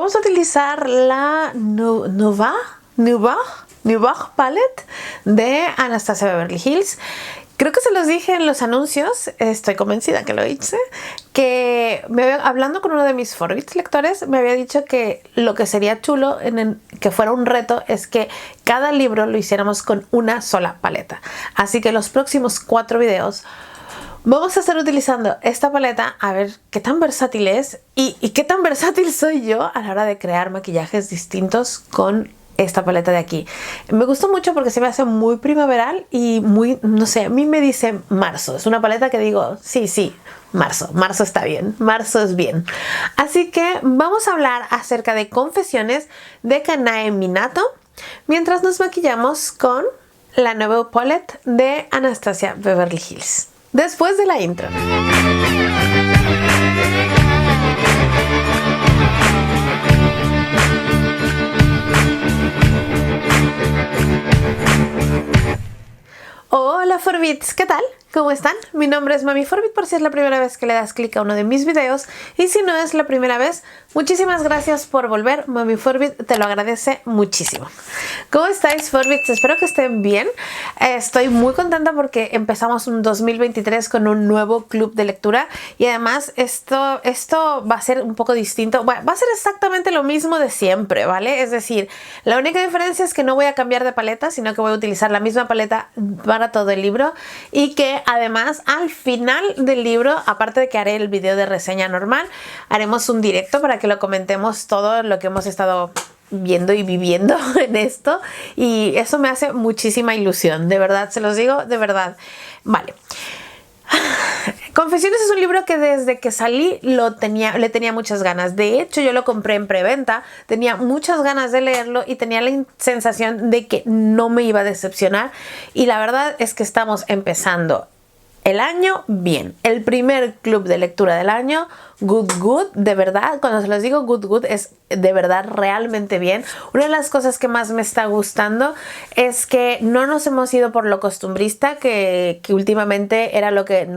vamos a utilizar la Nouvelle Palette de Anastasia Beverly Hills. Creo que se los dije en los anuncios, estoy convencida que lo hice, que hablando con uno de mis Forbits lectores, me había dicho que lo que sería chulo, que fuera un reto, es que cada libro lo hiciéramos con una sola paleta. Así que los próximos 4 videos vamos a estar utilizando esta paleta a ver qué tan versátil es y qué tan versátil soy yo a la hora de crear maquillajes distintos con esta paleta de aquí. Me gustó mucho porque se me hace muy primaveral y muy, no sé, a mí me dice marzo. Es una paleta que digo, sí, marzo está bien, marzo es bien. Así que vamos a hablar acerca de Confesiones de Kanae Minato mientras nos maquillamos con la Nouvelle Palette de Anastasia Beverly Hills. Después de la intro. Hola Forbits, ¿qué tal? ¿Cómo están? Mi nombre es Mami Forbit por si es la primera vez que le das clic a uno de mis videos y si no es la primera vez, muchísimas gracias por volver. Mami Forbit te lo agradece muchísimo. ¿Cómo estáis Forbits? Espero que estén bien. Estoy muy contenta porque empezamos un 2023 con un nuevo club de lectura y además esto va a ser un poco distinto. Bueno, va a ser exactamente lo mismo de siempre, ¿vale? Es decir, la única diferencia es que no voy a cambiar de paleta, sino que voy a utilizar la misma paleta para todo el libro y que además al final del libro, aparte de que haré el video de reseña normal, haremos un directo para que lo comentemos todo lo que hemos estado viendo y viviendo en esto y eso me hace muchísima ilusión, de verdad, se los digo, de verdad. Vale. Confesiones es un libro que desde que salí le tenía muchas ganas. De hecho, yo lo compré en preventa, tenía muchas ganas de leerlo y tenía la sensación de que no me iba a decepcionar. Y la verdad es que estamos empezando el año bien. El primer club de lectura del año, good, de verdad. Cuando se los digo good, es de verdad realmente bien. Una de las cosas que más me está gustando es que no nos hemos ido por lo costumbrista, que últimamente era lo que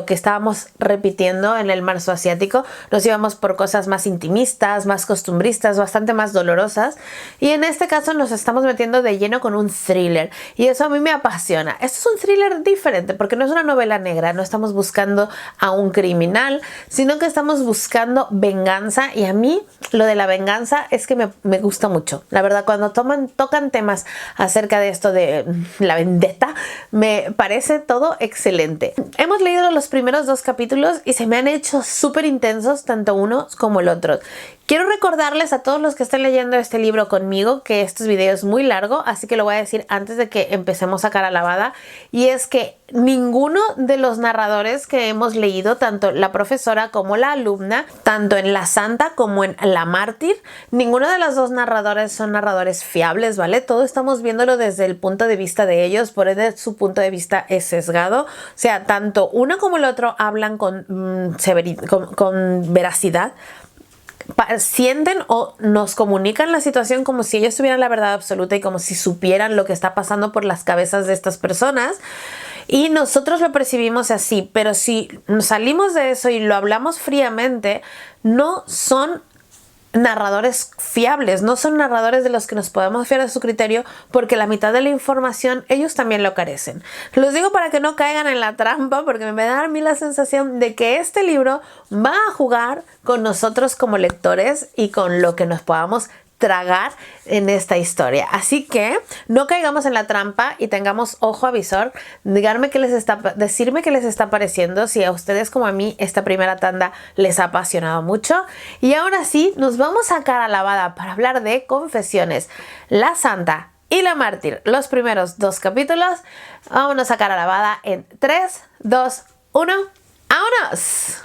estábamos repitiendo en el marzo asiático. Nos íbamos por cosas más intimistas, más costumbristas, bastante más dolorosas. Y en este caso nos estamos metiendo de lleno con un thriller. Y eso a mí me apasiona. Esto es un thriller diferente porque no es una novela negra. No estamos buscando a un criminal, sino que estamos buscando venganza. Y a mí lo de la venganza es que me gusta mucho. La verdad, cuando tocan temas acerca de esto de la vendetta, me parece todo excelente. Hemos leído los primeros 2 capítulos y se me han hecho súper intensos, tanto uno como el otro. Quiero recordarles a todos los que estén leyendo este libro conmigo que este video es muy largo, así que lo voy a decir antes de que empecemos a cara lavada, y es que ninguno de los narradores que hemos leído, tanto la profesora como la alumna, tanto en La Santa como en La Mártir, ninguno de los 2 narradores son narradores fiables, ¿vale? Todo estamos viéndolo desde el punto de vista de ellos, por ende su punto de vista es sesgado, o sea, tanto uno como el otro hablan con veracidad, sienten o nos comunican la situación como si ellos tuvieran la verdad absoluta y como si supieran lo que está pasando por las cabezas de estas personas y nosotros lo percibimos así, pero si salimos de eso y lo hablamos fríamente, no son narradores fiables, no son narradores de los que nos podemos fiar de su criterio porque la mitad de la información ellos también lo carecen. Los digo para que no caigan en la trampa porque me da a mí la sensación de que este libro va a jugar con nosotros como lectores y con lo que nos podamos tragar en esta historia. Así que no caigamos en la trampa y tengamos ojo avisor. Decirme qué les está pareciendo, si a ustedes como a mí esta primera tanda les ha apasionado mucho. Y ahora sí, nos vamos a cara lavada para hablar de Confesiones, La Santa y La Mártir. Los primeros 2 capítulos. Vámonos a cara lavada en 3, 2, 1. ¡Vámonos!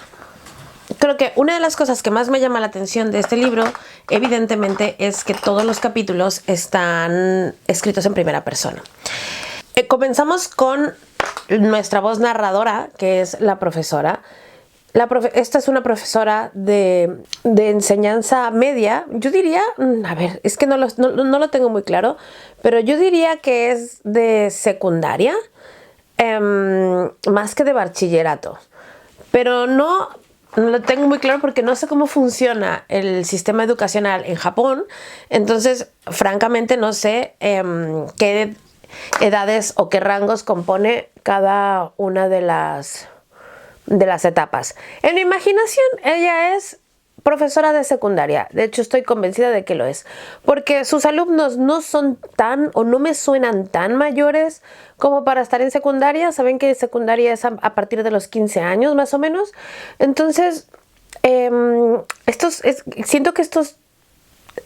Creo que una de las cosas que más me llama la atención de este libro, evidentemente, es que todos los capítulos están escritos en primera persona. Comenzamos con nuestra voz narradora, que es la profesora. Esta es una profesora de enseñanza media. Yo diría, a ver, es que no lo tengo muy claro, pero yo diría que es de secundaria, más que de bachillerato. Pero no no lo tengo muy claro porque no sé cómo funciona el sistema educacional en Japón. Entonces, francamente, no sé qué edades o qué rangos compone cada una de las etapas. En mi imaginación, ella es profesora de secundaria. De hecho, estoy convencida de que lo es. Porque sus alumnos no son tan, o no me suenan tan mayores como para estar en secundaria. Saben que secundaria es a partir de los 15 años, más o menos. Entonces, siento que esto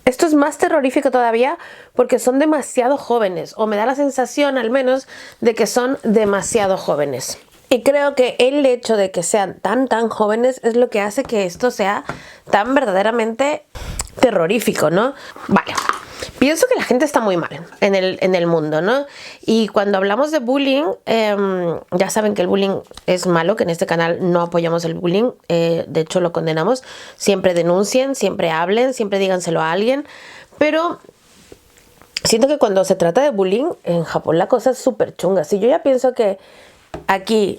es más terrorífico todavía porque son demasiado jóvenes, o me da la sensación al menos de que son demasiado jóvenes. Y creo que el hecho de que sean tan jóvenes es lo que hace que esto sea tan verdaderamente terrorífico, ¿no? Vale. Pienso que la gente está muy mal en el mundo, ¿no? Y cuando hablamos de bullying, ya saben que el bullying es malo, que en este canal no apoyamos el bullying, de hecho lo condenamos. Siempre denuncien, siempre hablen, siempre díganselo a alguien, pero siento que cuando se trata de bullying, en Japón la cosa es súper chunga. Si yo ya pienso que aquí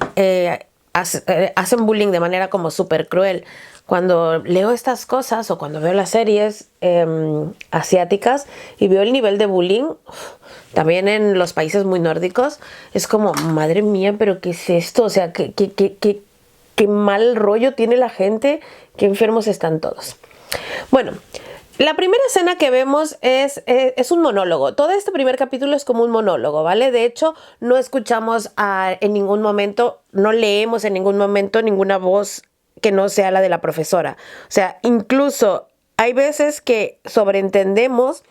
hacen bullying de manera como súper cruel, cuando leo estas cosas o cuando veo las series asiáticas y veo el nivel de bullying, también en los países muy nórdicos, es como, madre mía, pero ¿qué es esto? O sea, qué mal rollo tiene la gente, qué enfermos están todos. Bueno, la primera escena que vemos es un monólogo. Todo este primer capítulo es como un monólogo, ¿vale? De hecho, no escuchamos en ningún momento, no leemos en ningún momento ninguna voz que no sea la de la profesora. O sea, incluso hay veces que sobreentendemos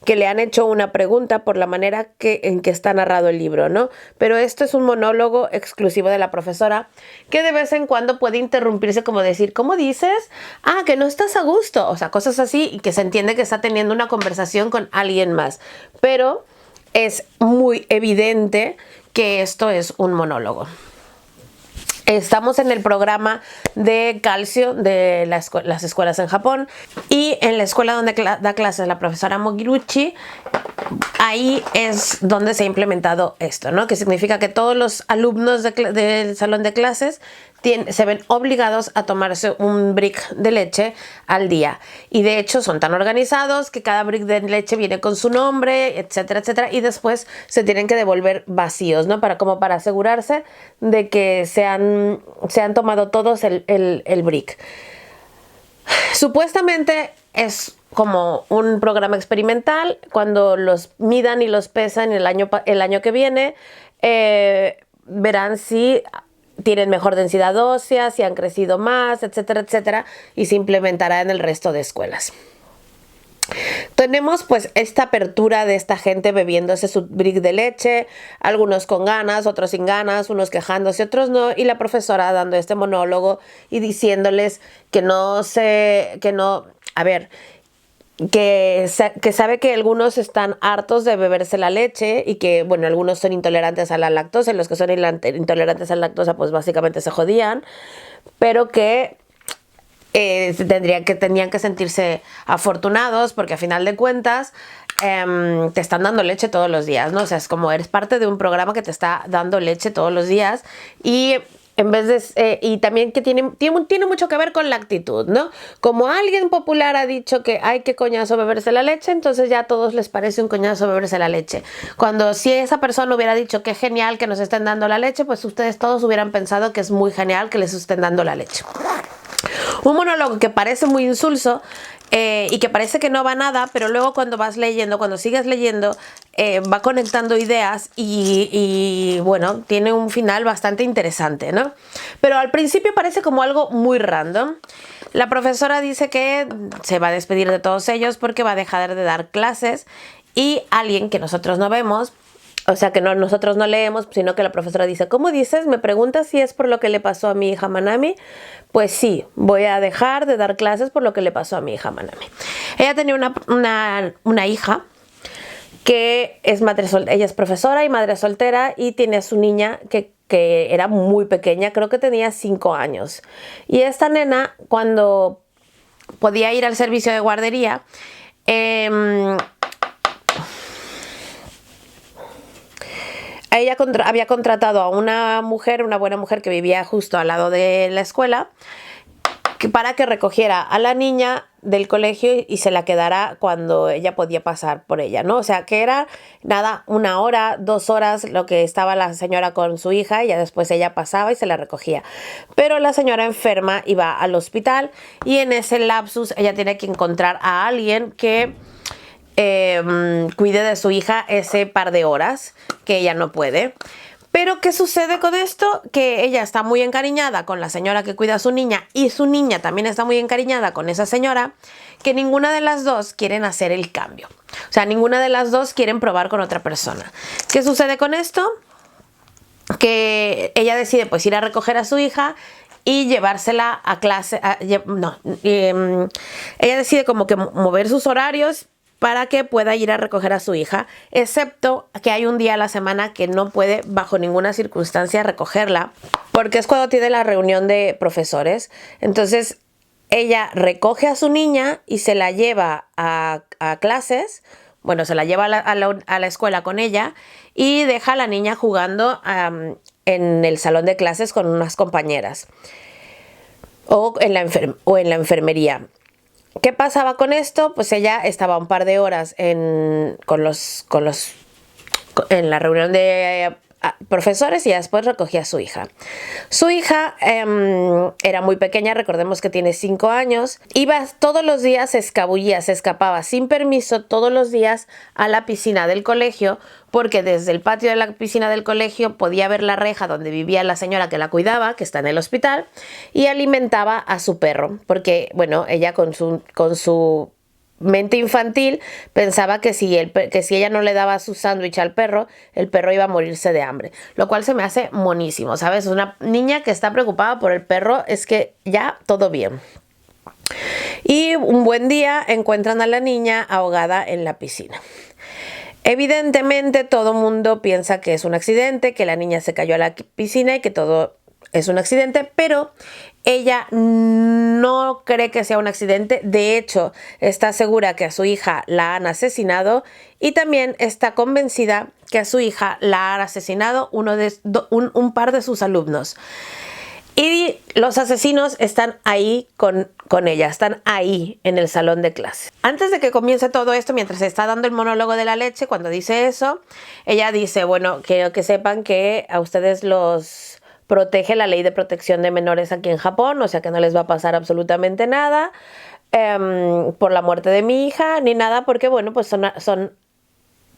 que le han hecho una pregunta por la manera en que está narrado el libro, ¿no? Pero esto es un monólogo exclusivo de la profesora que de vez en cuando puede interrumpirse, como decir, ¿cómo dices? Ah, que no estás a gusto. O sea, cosas así, y que se entiende que está teniendo una conversación con alguien más. Pero es muy evidente que esto es un monólogo. Estamos en el programa de calcio de las escuelas en Japón, y en la escuela donde da clases la profesora Mogiruchi, ahí es donde se ha implementado esto, ¿no? Que significa que todos los alumnos del salón de clases se ven obligados a tomarse un brick de leche al día. Y de hecho son tan organizados que cada brick de leche viene con su nombre, etcétera, etcétera. Y después se tienen que devolver vacíos, ¿no? Como para asegurarse de que se han tomado todos el brick. Supuestamente es como un programa experimental. Cuando los midan y los pesan el año que viene, verán si tienen mejor densidad ósea, si han crecido más, etcétera, etcétera, y se implementará en el resto de escuelas. Tenemos pues esta apertura de esta gente bebiéndose su brick de leche, algunos con ganas, otros sin ganas, unos quejándose, otros no, y la profesora dando este monólogo y diciéndoles que sabe que algunos están hartos de beberse la leche y que, bueno, algunos son intolerantes a la lactosa, y los que son intolerantes a la lactosa pues básicamente se jodían, pero que tenían que sentirse afortunados porque a final de cuentas te están dando leche todos los días, ¿no? O sea, es como eres parte de un programa que te está dando leche todos los días, y en vez de y también que tiene mucho que ver con la actitud, ¿no? Como alguien popular ha dicho que hay que coñazo beberse la leche, entonces ya a todos les parece un coñazo beberse la leche. Cuando si esa persona hubiera dicho que es genial que nos estén dando la leche, pues ustedes todos hubieran pensado que es muy genial que les estén dando la leche. Un monólogo que parece muy insulso y que parece que no va a nada, pero luego cuando sigues leyendo, va conectando ideas y bueno, tiene un final bastante interesante, ¿no? Pero al principio parece como algo muy random. La profesora dice que se va a despedir de todos ellos porque va a dejar de dar clases, y alguien que nosotros no vemos, o sea, que nosotros no leemos, sino que la profesora dice, ¿cómo dices? ¿Me preguntas si es por lo que le pasó a mi hija Manami? Pues sí, voy a dejar de dar clases por lo que le pasó a mi hija Manami. Ella tenía una hija que es ella es profesora y madre soltera, y tiene a su niña que era muy pequeña, creo que tenía 5 años. Y esta nena, cuando podía ir al servicio de guardería, ella había contratado a una buena mujer que vivía justo al lado de la escuela, para que recogiera a la niña del colegio y se la quedara cuando ella podía pasar por ella, ¿no? O sea, que era nada, 1 hora, 2 horas lo que estaba la señora con su hija y ya después ella pasaba y se la recogía. Pero la señora enferma iba al hospital y en ese lapsus ella tiene que encontrar a alguien que cuide de su hija ese par de horas que ella no puede. Pero ¿qué sucede con esto? Que ella está muy encariñada con la señora que cuida a su niña y su niña también está muy encariñada con esa señora, que ninguna de las dos quieren hacer el cambio. O sea, ninguna de las dos quieren probar con otra persona. ¿Qué sucede con esto? Que ella decide pues ir a recoger a su hija y llevársela a clase. Ella decide como que mover sus horarios para que pueda ir a recoger a su hija, excepto que hay un día a la semana que no puede bajo ninguna circunstancia recogerla, porque es cuando tiene la reunión de profesores. Entonces ella recoge a su niña y se la lleva a clases, bueno, se la lleva a la escuela con ella y deja a la niña jugando en el salón de clases con unas compañeras o en la enfermería. ¿Qué pasaba con esto? Pues ella estaba un par de horas en la reunión de profesores y después recogía a su hija. Su hija era muy pequeña, recordemos que tiene 5 años. Iba todos los días, se escabullía, se escapaba sin permiso todos los días a la piscina del colegio, porque desde el patio de la piscina del colegio podía ver la reja donde vivía la señora que la cuidaba, que está en el hospital, y alimentaba a su perro, porque, bueno, ella con su mente infantil pensaba que si ella no le daba su sándwich al perro, el perro iba a morirse de hambre, lo cual se me hace monísimo, ¿sabes? Una niña que está preocupada por el perro, es que ya todo bien. Y un buen día encuentran a la niña ahogada en la piscina. Evidentemente todo el mundo piensa que es un accidente, que la niña se cayó a la piscina y que todo es un accidente, pero ella no cree que sea un accidente. De hecho, está segura que a su hija la han asesinado y también está convencida que a su hija la han asesinado un par de sus alumnos. Y los asesinos están ahí con ella, están ahí en el salón de clase. Antes de que comience todo esto, mientras se está dando el monólogo de la leche, cuando dice eso, ella dice, bueno, quiero que sepan que a ustedes los protege la ley de protección de menores aquí en Japón, o sea que no les va a pasar absolutamente nada por la muerte de mi hija, ni nada, porque bueno, pues son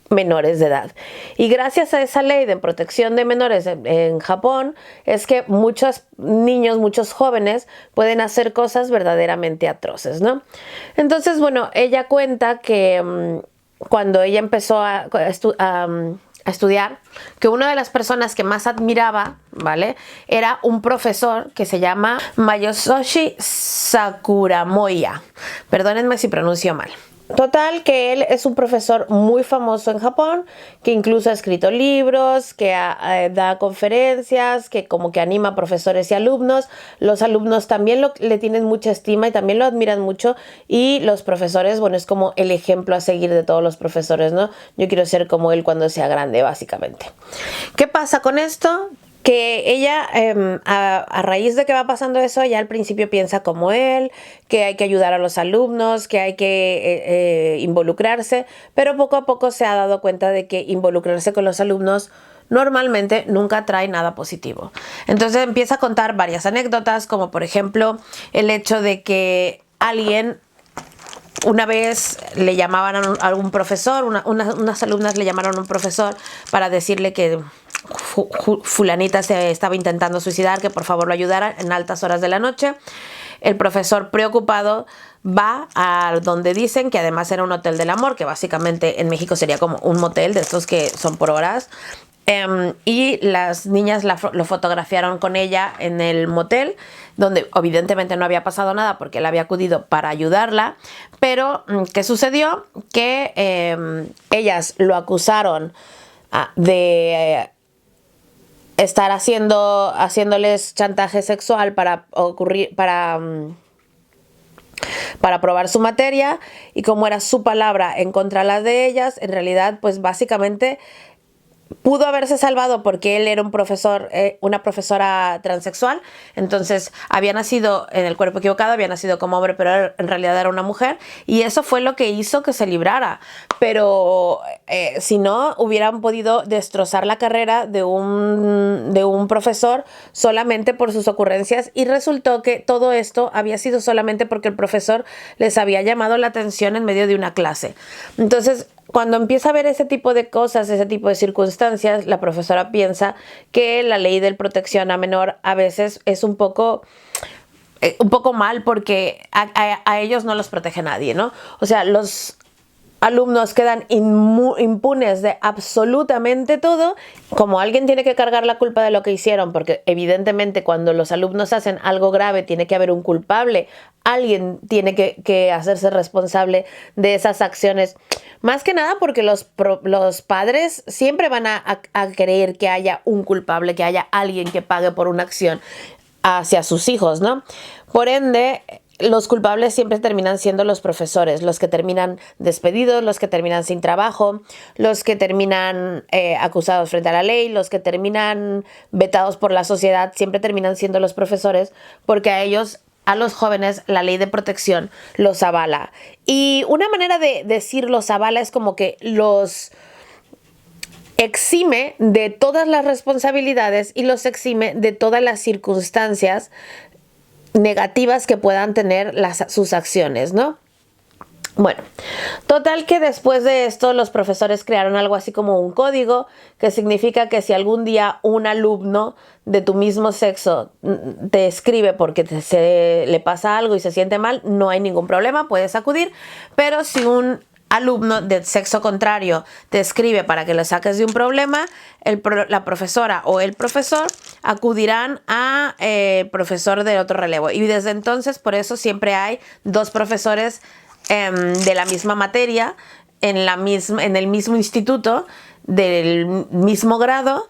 menores de edad. Y gracias a esa ley de protección de menores en Japón, es que muchos niños, muchos jóvenes pueden hacer cosas verdaderamente atroces, ¿no? Entonces, bueno, ella cuenta que cuando ella empezó a estudiar, que una de las personas que más admiraba, ¿vale?, era un profesor que se llama Masayoshi Sakuramoya. Perdónenme si pronuncio mal. Total, que él es un profesor muy famoso en Japón, que incluso ha escrito libros, que da conferencias, que como que anima a profesores y alumnos. Los alumnos también le tienen mucha estima y también lo admiran mucho. Y los profesores, bueno, es como el ejemplo a seguir de todos los profesores, ¿no? Yo quiero ser como él cuando sea grande, básicamente. ¿Qué pasa con esto? Que ella, a raíz de que va pasando eso, ella al principio piensa como él, que hay que ayudar a los alumnos, que hay que involucrarse, pero poco a poco se ha dado cuenta de que involucrarse con los alumnos normalmente nunca trae nada positivo. Entonces empieza a contar varias anécdotas, como por ejemplo el hecho de que alguien una vez le llamaban a algún profesor, unas alumnas le llamaron a un profesor para decirle que fulanita se estaba intentando suicidar, que por favor lo ayudara en altas horas de la noche. El profesor, preocupado, va a donde dicen que además era un hotel del amor, que básicamente en México sería como un motel de estos que son por horas. Y las niñas lo fotografiaron con ella en el motel, donde evidentemente no había pasado nada porque él había acudido para ayudarla. Pero, ¿qué sucedió? Que ellas lo acusaron de estar haciéndoles chantaje sexual para probar su materia, y como era su palabra en contra de las de ellas, en realidad pues básicamente pudo haberse salvado porque él era un profesor, una profesora transexual, entonces había nacido en el cuerpo equivocado, había nacido como hombre, pero en realidad era una mujer, y eso fue lo que hizo que se librara. Pero si no, hubieran podido destrozar la carrera de un profesor solamente por sus ocurrencias, y resultó que todo esto había sido solamente porque el profesor les había llamado la atención en medio de una clase. Entonces, cuando empieza a ver ese tipo de cosas, ese tipo de circunstancias, la profesora piensa que la ley de protección a menor a veces es un poco mal, porque a ellos no los protege nadie, ¿no? O sea, los alumnos quedan impunes de absolutamente todo. Como alguien tiene que cargar la culpa de lo que hicieron, porque evidentemente cuando los alumnos hacen algo grave tiene que haber un culpable, alguien tiene que hacerse responsable de esas acciones. Más que nada porque los padres siempre van a creer que haya un culpable, que haya alguien que pague por una acción hacia sus hijos, ¿no? Por ende, los culpables siempre terminan siendo los profesores, los que terminan despedidos, los que terminan sin trabajo, los que terminan acusados frente a la ley, los que terminan vetados por la sociedad, siempre terminan siendo los profesores, porque a ellos, a los jóvenes, la ley de protección los avala. Y una manera de decir los avala es como que los exime de todas las responsabilidades y los exime de todas las circunstancias negativas que puedan tener sus acciones, ¿no? Bueno, total que después de esto los profesores crearon algo así como un código, que significa que si algún día un alumno de tu mismo sexo te escribe porque le pasa algo y se siente mal, no hay ningún problema, puedes acudir, pero si un alumno de sexo contrario te escribe para que lo saques de un problema, la profesora o el profesor acudirán a profesor de otro relevo. Y desde entonces, por eso siempre hay dos profesores de la misma materia en el mismo instituto, del mismo grado,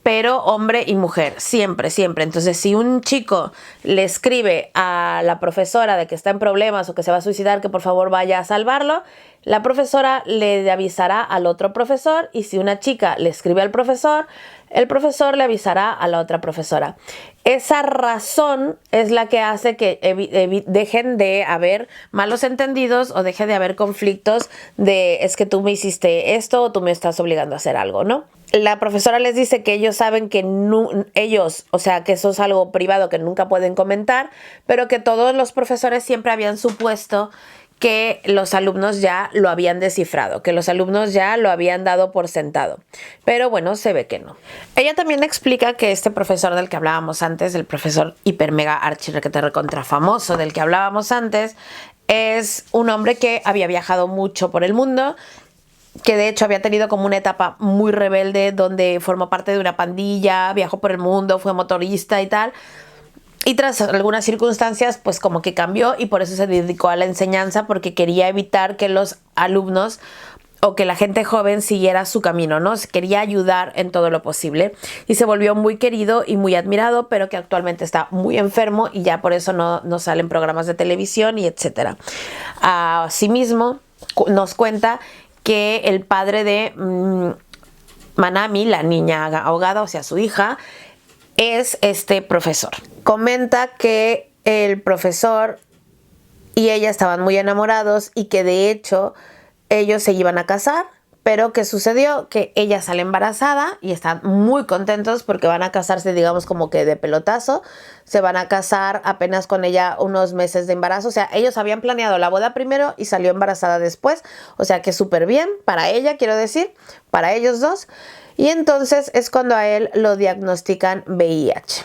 pero hombre y mujer, siempre, siempre. Entonces, si un chico le escribe a la profesora de que está en problemas o que se va a suicidar, que por favor vaya a salvarlo, la profesora le avisará al otro profesor, y si una chica le escribe al profesor, el profesor le avisará a la otra profesora. Esa razón es la que hace que dejen de haber malos entendidos o deje de haber conflictos de es que tú me hiciste esto o tú me estás obligando a hacer algo, ¿no? La profesora les dice que ellos saben que o sea, que eso es algo privado que nunca pueden comentar, pero que todos los profesores siempre habían supuesto que los alumnos ya lo habían descifrado, que los alumnos ya lo habían dado por sentado. Pero bueno, se ve que no. Ella también explica que este profesor del que hablábamos antes, el profesor hiper mega archi requete recontra famoso del que hablábamos antes, es un hombre que había viajado mucho por el mundo, que de hecho había tenido como una etapa muy rebelde donde formó parte de una pandilla, viajó por el mundo, fue motorista y tal. Y tras algunas circunstancias, pues como que cambió, y por eso se dedicó a la enseñanza, porque quería evitar que los alumnos o que la gente joven siguiera su camino, ¿no? Quería ayudar en todo lo posible. Y se volvió muy querido y muy admirado, pero que actualmente está muy enfermo y ya por eso no salen programas de televisión y etcétera. Asimismo, nos cuenta que el padre de Manami, la niña ahogada, o sea, su hija, es este profesor. Comenta que el profesor y ella estaban muy enamorados y que de hecho ellos se iban a casar, pero ¿qué sucedió? Que ella sale embarazada y están muy contentos porque van a casarse, digamos, como que de pelotazo. Se van a casar apenas con ella unos meses de embarazo. O sea, ellos habían planeado la boda primero y salió embarazada después. O sea, que súper bien para ella, quiero decir, para ellos dos. Y entonces es cuando a él lo diagnostican VIH.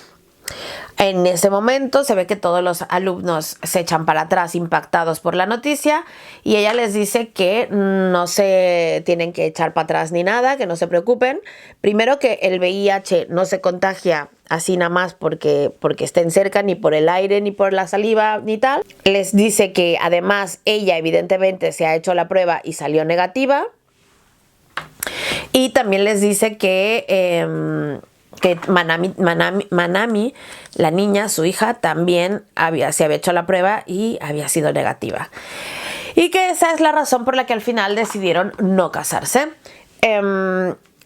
En ese momento se ve que todos los alumnos se echan para atrás impactados por la noticia, y ella les dice que no se tienen que echar para atrás ni nada, que no se preocupen. Primero, que el VIH no se contagia así nada más porque estén cerca, ni por el aire, ni por la saliva, ni tal. Les dice que además ella evidentemente se ha hecho la prueba y salió negativa. Y también les dice que Manami, la niña, su hija, también se había hecho la prueba y había sido negativa. Y que esa es la razón por la que al final decidieron no casarse.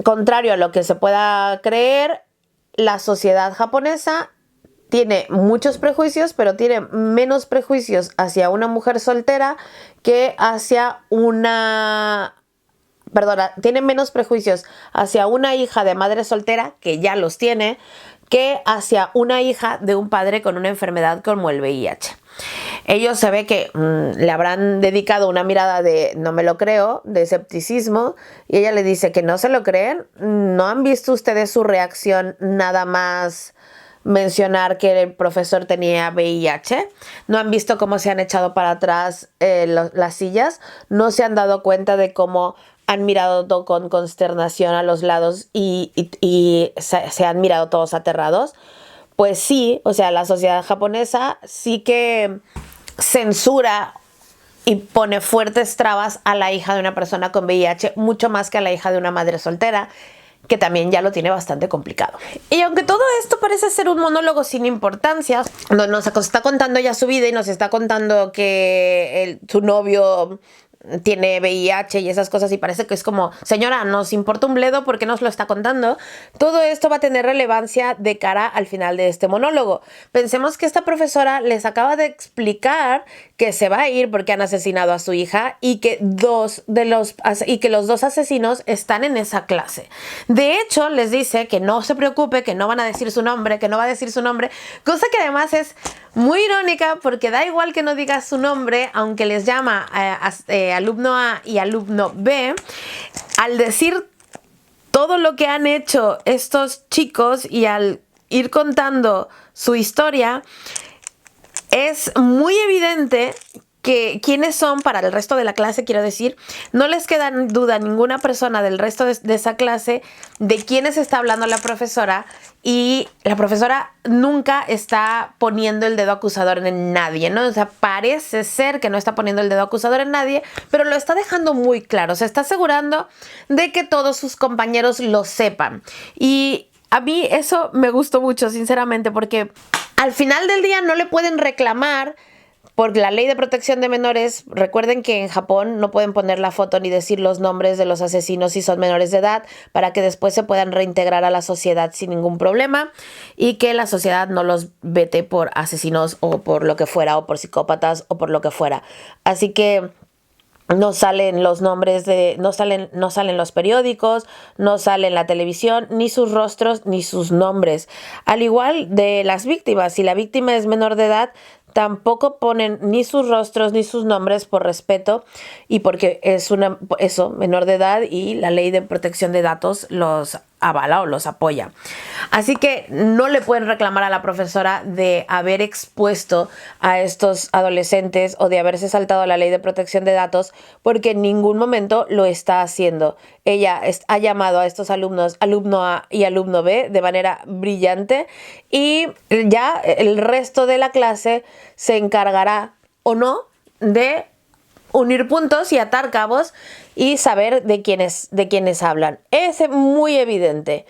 contrario a lo que se pueda creer, la sociedad japonesa tiene muchos prejuicios, pero tiene menos prejuicios hacia una mujer soltera que hacia una... Perdona, tiene menos prejuicios hacia una hija de madre soltera, que ya los tiene, que hacia una hija de un padre con una enfermedad como el VIH. Ellos se ve que le habrán dedicado una mirada de no me lo creo, de escepticismo, y ella le dice que no se lo creen. ¿No han visto ustedes su reacción nada más mencionar que el profesor tenía VIH? ¿No han visto cómo se han echado para atrás las sillas? ¿No se han dado cuenta de cómo han mirado con consternación a los lados y se han mirado todos aterrados? Pues sí, o sea, la sociedad japonesa sí que censura y pone fuertes trabas a la hija de una persona con VIH, mucho más que a la hija de una madre soltera, que también ya lo tiene bastante complicado. Y aunque todo esto parece ser un monólogo sin importancia, donde nos está contando ya su vida y nos está contando que su novio tiene VIH y esas cosas, y parece que es como, señora, nos importa un bledo, ¿por qué nos lo está contando? Todo esto va a tener relevancia de cara al final de este monólogo. Pensemos que esta profesora les acaba de explicar que se va a ir porque han asesinado a su hija y que los dos asesinos están en esa clase. De hecho, les dice que no se preocupe, que no van a decir su nombre, que no va a decir su nombre, cosa que además es muy irónica porque da igual que no digas su nombre, aunque les llama alumno A y alumno B. Al decir todo lo que han hecho estos chicos y al ir contando su historia, es muy evidente que quiénes son para el resto de la clase, quiero decir, no les queda duda a ninguna persona del resto de esa clase de quiénes está hablando la profesora, y la profesora nunca está poniendo el dedo acusador en nadie, ¿no? O sea, parece ser que no está poniendo el dedo acusador en nadie, pero lo está dejando muy claro, se está asegurando de que todos sus compañeros lo sepan. Y a mí eso me gustó mucho, sinceramente, porque al final del día no le pueden reclamar por la ley de protección de menores. Recuerden que en Japón no pueden poner la foto ni decir los nombres de los asesinos si son menores de edad, para que después se puedan reintegrar a la sociedad sin ningún problema y que la sociedad no los vete por asesinos o por lo que fuera, o por psicópatas o por lo que fuera. Así que no salen los nombres no salen los periódicos, no salen la televisión, ni sus rostros ni sus nombres. Al igual de las víctimas, si la víctima es menor de edad, tampoco ponen ni sus rostros ni sus nombres por respeto y porque es menor de edad y la ley de protección de datos los avala o los apoya. Así que no le pueden reclamar a la profesora de haber expuesto a estos adolescentes o de haberse saltado la ley de protección de datos, porque en ningún momento lo está haciendo. Ella ha llamado a estos alumnos, alumno A y alumno B, de manera brillante, y ya el resto de la clase se encargará o no de unir puntos y atar cabos y saber de quiénes hablan. Es muy evidente,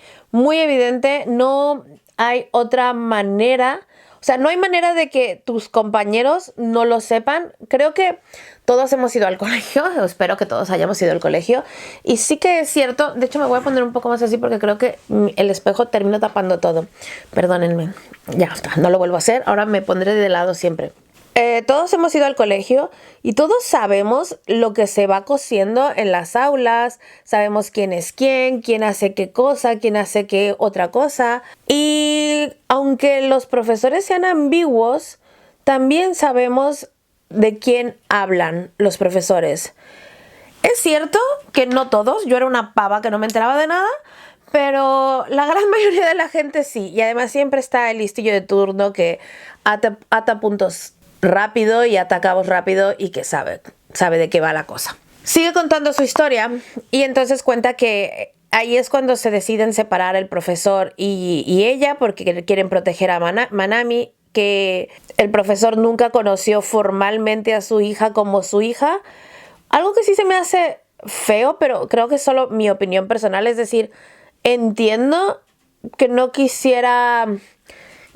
no hay otra manera, o sea, no hay manera de que tus compañeros no lo sepan. Creo que todos hemos ido al colegio, espero que todos hayamos ido al colegio, y sí que es cierto. De hecho, me voy a poner un poco más así porque creo que el espejo termina tapando todo. Perdónenme, ya está, no lo vuelvo a hacer, ahora me pondré de lado siempre. Todos hemos ido al colegio y todos sabemos lo que se va cociendo en las aulas, sabemos quién es quién hace qué cosa, quién hace qué otra cosa. Y aunque los profesores sean ambiguos, también sabemos de quién hablan los profesores. Es cierto que no todos, yo era una pava que no me enteraba de nada, pero la gran mayoría de la gente sí. Y además siempre está el listillo de turno que ata puntos rápido y ata cabos rápido y que sabe de qué va la cosa. Sigue contando su historia y entonces cuenta que ahí es cuando se deciden separar el profesor y ella, porque quieren proteger a Manami, que el profesor nunca conoció formalmente a su hija como su hija. Algo que sí se me hace feo, pero creo que es solo mi opinión personal. Es decir, entiendo que no quisiera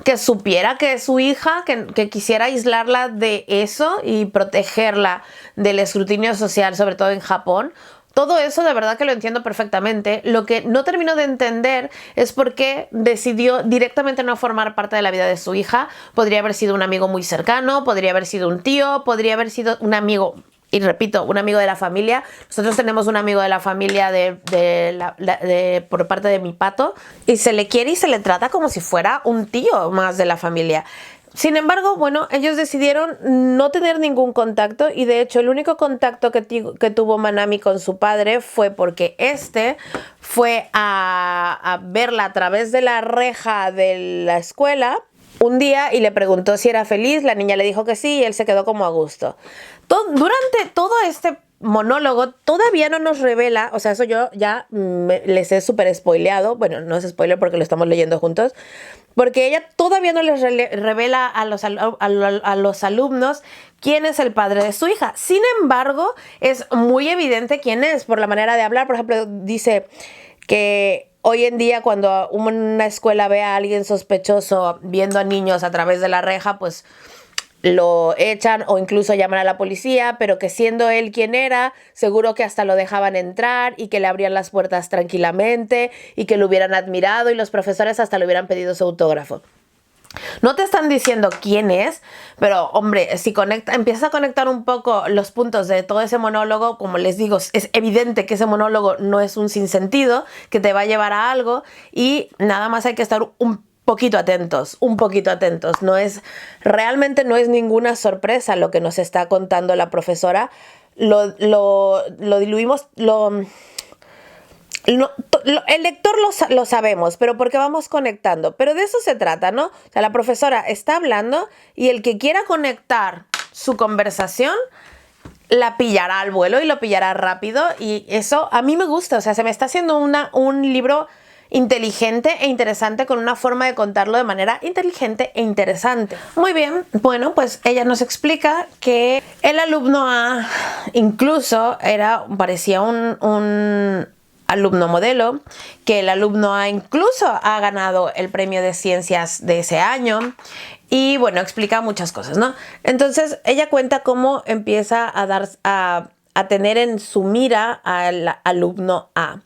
que supiera que es su hija, que quisiera aislarla de eso y protegerla del escrutinio social, sobre todo en Japón. Todo eso de verdad que lo entiendo perfectamente. Lo que no termino de entender es por qué decidió directamente no formar parte de la vida de su hija. Podría haber sido un amigo muy cercano, podría haber sido un tío, podría haber sido un amigo, y repito, un amigo de la familia. Nosotros tenemos un amigo de la familia por parte de mi pato, y se le quiere y se le trata como si fuera un tío más de la familia. Sin embargo, bueno, ellos decidieron no tener ningún contacto, y de hecho el único contacto que tuvo Manami con su padre fue porque este fue a verla a través de la reja de la escuela un día y le preguntó si era feliz. La niña le dijo que sí y él se quedó como a gusto. Durante todo este monólogo todavía no nos revela, o sea, eso yo ya les he súper spoileado, bueno, no es spoiler porque lo estamos leyendo juntos, porque ella todavía no les revela a los alumnos quién es el padre de su hija. Sin embargo, es muy evidente quién es por la manera de hablar. Por ejemplo, dice que hoy en día cuando una escuela ve a alguien sospechoso viendo a niños a través de la reja, pues lo echan o incluso llaman a la policía, pero que siendo él quien era, seguro que hasta lo dejaban entrar y que le abrían las puertas tranquilamente y que lo hubieran admirado y los profesores hasta le hubieran pedido su autógrafo. No te están diciendo quién es, pero hombre, si empiezas a conectar un poco los puntos de todo ese monólogo, como les digo, es evidente que ese monólogo no es un sinsentido, que te va a llevar a algo, y nada más hay que estar un poquito atentos. Realmente no es ninguna sorpresa lo que nos está contando la profesora. Lo diluimos, el lector lo sabemos, pero porque vamos conectando. Pero de eso se trata, ¿no? O sea, la profesora está hablando y el que quiera conectar su conversación la pillará al vuelo y lo pillará rápido. Y eso a mí me gusta. O sea, se me está haciendo un libro inteligente e interesante, con una forma de contarlo de manera inteligente e interesante. Muy bien, bueno, pues ella nos explica que el alumno A incluso parecía un alumno modelo, que el alumno A incluso ha ganado el premio de ciencias de ese año, y bueno, explica muchas cosas, ¿no? Entonces ella cuenta cómo empieza a tener en su mira al alumno a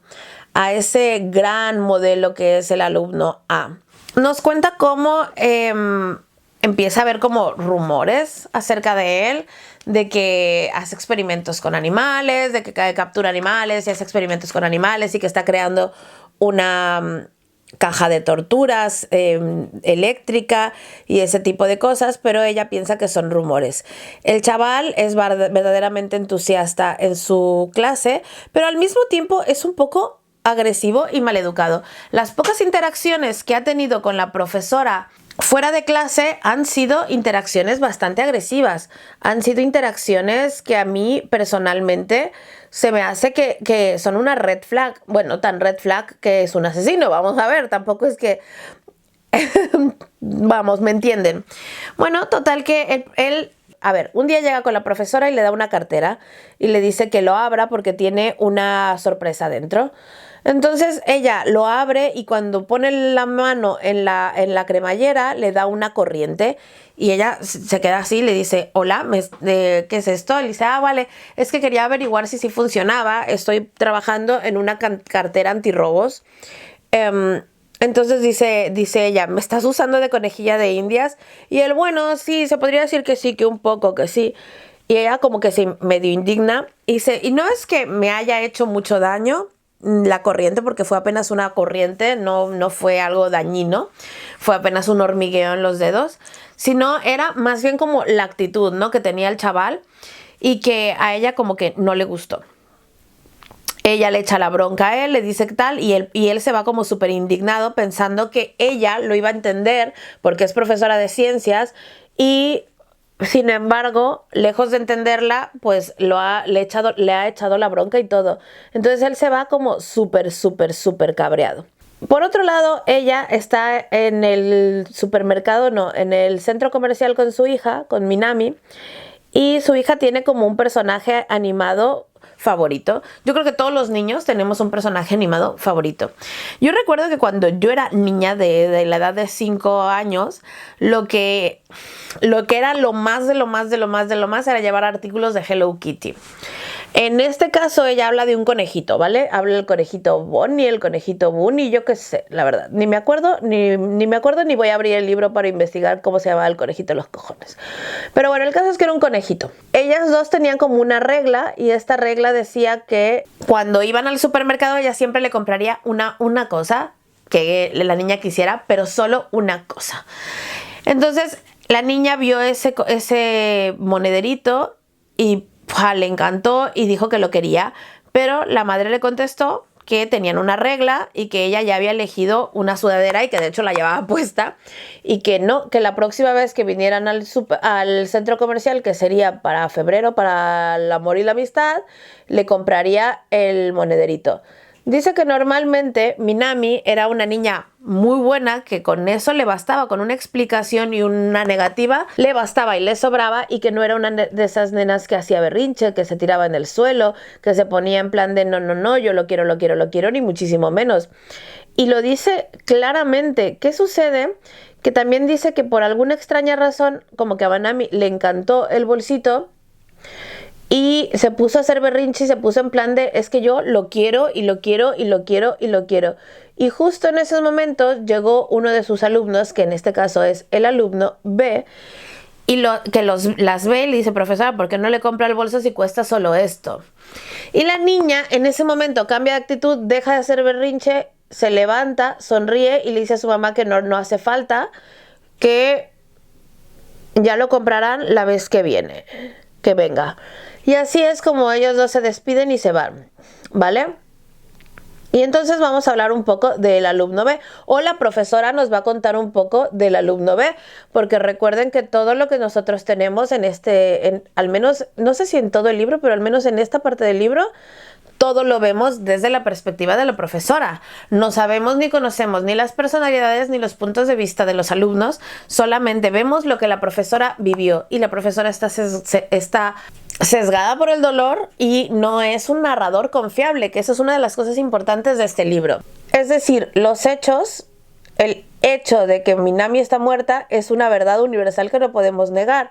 ese gran modelo que es el alumno A. Nos cuenta cómo empieza a haber como rumores acerca de él, de que hace experimentos con animales, de que captura animales y hace experimentos con animales, y que está creando una caja de torturas eléctrica y ese tipo de cosas, pero ella piensa que son rumores. El chaval es verdaderamente entusiasta en su clase, pero al mismo tiempo es un poco agresivo y maleducado. Las pocas interacciones que ha tenido con la profesora fuera de clase han sido interacciones bastante agresivas. Han sido interacciones que a mí personalmente se me hace que son una red flag. Bueno, tan red flag que es un asesino. Vamos a ver, tampoco es que... Vamos, ¿me entienden? Bueno, total que él... A ver, un día llega con la profesora y le da una cartera y le dice que lo abra porque tiene una sorpresa dentro. Entonces ella lo abre y cuando pone la mano en la cremallera le da una corriente y ella se queda así y le dice, hola, ¿qué es esto? Y le dice, vale, es que quería averiguar si funcionaba, estoy trabajando en una cartera antirrobos. Entonces dice ella, ¿me estás usando de conejilla de indias? Y él, bueno, sí, se podría decir que sí, que un poco, que sí. Y ella como que se medio indigna y dice, y no es que me haya hecho mucho daño la corriente, porque fue apenas una corriente, no fue algo dañino, fue apenas un hormigueo en los dedos, sino era más bien como la actitud, ¿no?, que tenía el chaval y que a ella como que no le gustó. Ella le echa la bronca a él, le dice tal, y él se va como súper indignado pensando que ella lo iba a entender porque es profesora de ciencias y... Sin embargo, lejos de entenderla, pues le ha echado la bronca y todo. Entonces él se va como súper cabreado. Por otro lado, ella está en el supermercado, en el centro comercial con su hija, con Minami, y su hija tiene como un personaje animado favorito. Yo creo que todos los niños tenemos un personaje animado favorito. Yo recuerdo que cuando yo era niña de la edad de 5 años, lo que era lo más era llevar artículos de Hello Kitty. En este caso ella habla de un conejito, ¿vale? Habla del conejito Bonnie, el conejito Bunny, yo qué sé, la verdad. Ni me acuerdo, ni voy a abrir el libro para investigar cómo se llamaba el conejito de los cojones. Pero bueno, el caso es que era un conejito. Ellas dos tenían como una regla y esta regla decía que cuando iban al supermercado ella siempre le compraría una cosa que la niña quisiera, pero solo una cosa. Entonces la niña vio ese monederito y le encantó y dijo que lo quería, pero la madre le contestó que tenían una regla y que ella ya había elegido una sudadera y que de hecho la llevaba puesta y que no, que la próxima vez que vinieran al centro comercial, que sería para febrero, para el amor y la amistad, le compraría el monederito. Dice que normalmente Minami era una niña muy buena, que con eso le bastaba, con una explicación y una negativa, le bastaba y le sobraba, y que no era una de esas nenas que hacía berrinche, que se tiraba en el suelo, que se ponía en plan de no, yo lo quiero, ni muchísimo menos. Y lo dice claramente. ¿Qué sucede? Que también dice que por alguna extraña razón, como que a Minami le encantó el bolsito, y se puso a hacer berrinche y se puso en plan de, es que yo lo quiero y lo quiero y lo quiero y lo quiero. Y justo en esos momentos llegó uno de sus alumnos, que en este caso es el alumno B, y las ve y le dice, profesora, ¿por qué no le compra el bolso si cuesta solo esto? Y la niña en ese momento cambia de actitud, deja de hacer berrinche, se levanta, sonríe y le dice a su mamá que no hace falta, que ya lo comprarán la vez que viene, que venga. Y así es como ellos dos se despiden y se van, ¿vale? Y entonces vamos a hablar un poco del alumno B, o la profesora nos va a contar un poco del alumno B, porque recuerden que todo lo que nosotros tenemos al menos, no sé si en todo el libro, pero al menos en esta parte del libro, todo lo vemos desde la perspectiva de la profesora. No sabemos ni conocemos ni las personalidades ni los puntos de vista de los alumnos, solamente vemos lo que la profesora vivió, y la profesora está sesgada por el dolor y no es un narrador confiable, que eso es una de las cosas importantes de este libro. Es decir, los hechos, el hecho de que Minami está muerta es una verdad universal que no podemos negar.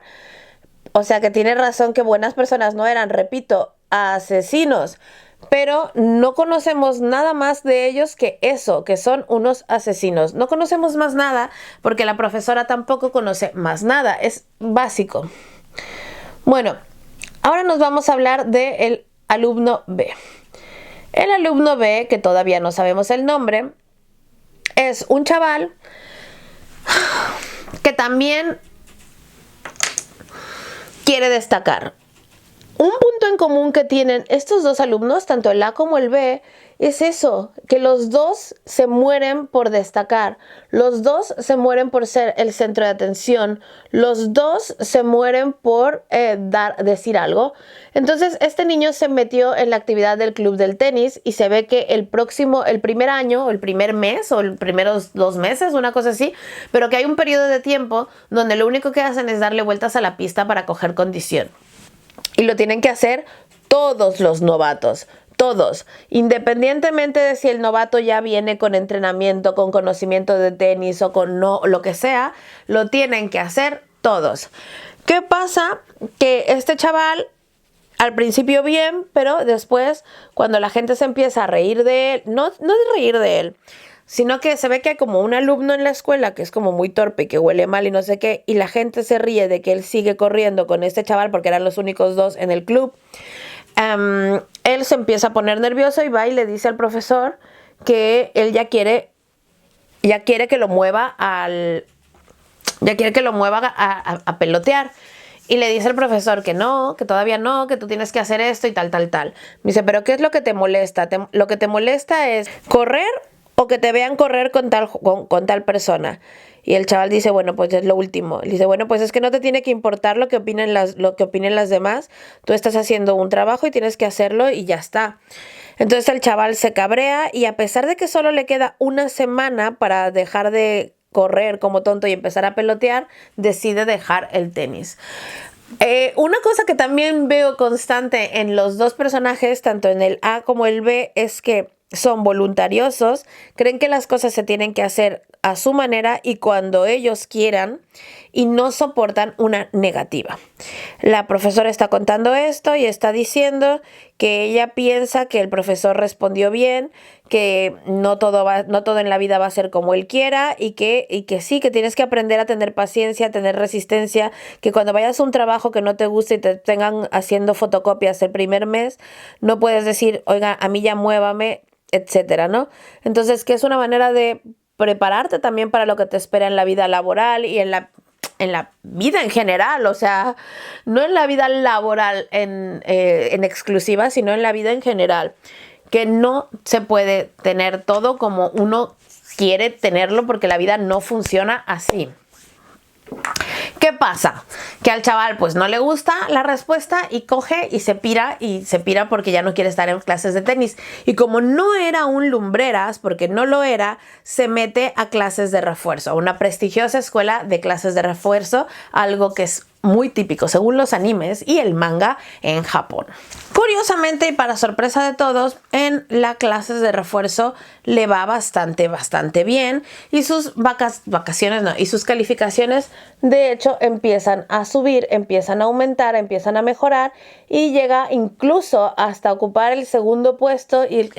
O sea que tiene razón que buenas personas no eran, repito, asesinos. Pero no conocemos nada más de ellos que eso, que son unos asesinos. No conocemos más nada porque la profesora tampoco conoce más nada. Es básico. Bueno, ahora nos vamos a hablar del alumno B. El alumno B, que todavía no sabemos el nombre, es un chaval que también quiere destacar. Un punto en común que tienen estos dos alumnos, tanto el A como el B, es eso, que los dos se mueren por destacar, los dos se mueren por ser el centro de atención, los dos se mueren por decir algo. Entonces este niño se metió en la actividad del club del tenis y se ve que el primer año, o el primer mes, o los primeros 2 meses, una cosa así, pero que hay un periodo de tiempo donde lo único que hacen es darle vueltas a la pista para coger condición. Y lo tienen que hacer todos los novatos, todos, independientemente de si el novato ya viene con entrenamiento, con conocimiento de tenis o con no, lo que sea, lo tienen que hacer todos. ¿Qué pasa? Que este chaval al principio bien, pero después cuando la gente se empieza a reír de él, no de reír de él, sino que se ve que hay como un alumno en la escuela que es como muy torpe y que huele mal y no sé qué, y la gente se ríe de que él sigue corriendo con este chaval porque eran los únicos dos en el club. Él se empieza a poner nervioso y va y le dice al profesor que él ya quiere que lo mueva a pelotear. Y le dice el profesor que no, que todavía no, que tú tienes que hacer esto y tal. Me dice, ¿pero qué es lo que te molesta? Lo que te molesta es correr o que te vean correr con tal persona. Y el chaval dice, bueno, pues es lo último. Le dice, bueno, pues es que no te tiene que importar lo que opinen las demás. Tú estás haciendo un trabajo y tienes que hacerlo y ya está. Entonces el chaval se cabrea y a pesar de que solo le queda una semana para dejar de correr como tonto y empezar a pelotear, decide dejar el tenis. Una cosa que también veo constante en los dos personajes, tanto en el A como el B, es que son voluntariosos, creen que las cosas se tienen que hacer a su manera y cuando ellos quieran y no soportan una negativa. La profesora está contando esto y está diciendo que ella piensa que el profesor respondió bien, que no todo en la vida va a ser como él quiera y que sí, que tienes que aprender a tener paciencia, a tener resistencia, que cuando vayas a un trabajo que no te guste y te tengan haciendo fotocopias el primer mes, no puedes decir, oiga, a mí ya muévame, etcétera, ¿no? Entonces, que es una manera de prepararte también para lo que te espera en la vida laboral y en la vida en general, o sea, no en la vida laboral en exclusiva, sino en la vida en general, que no se puede tener todo como uno quiere tenerlo porque la vida no funciona así. ¿Qué pasa? Que al chaval pues no le gusta la respuesta y coge y se pira porque ya no quiere estar en clases de tenis. Y como no era un lumbreras, porque no lo era, se mete a clases de refuerzo, a una prestigiosa escuela de clases de refuerzo, algo que es muy típico según los animes y el manga en Japón. Curiosamente y para sorpresa de todos, en las clases de refuerzo le va bastante bien y sus y sus calificaciones de hecho empiezan a subir, empiezan a aumentar, empiezan a mejorar y llega incluso hasta ocupar el segundo puesto y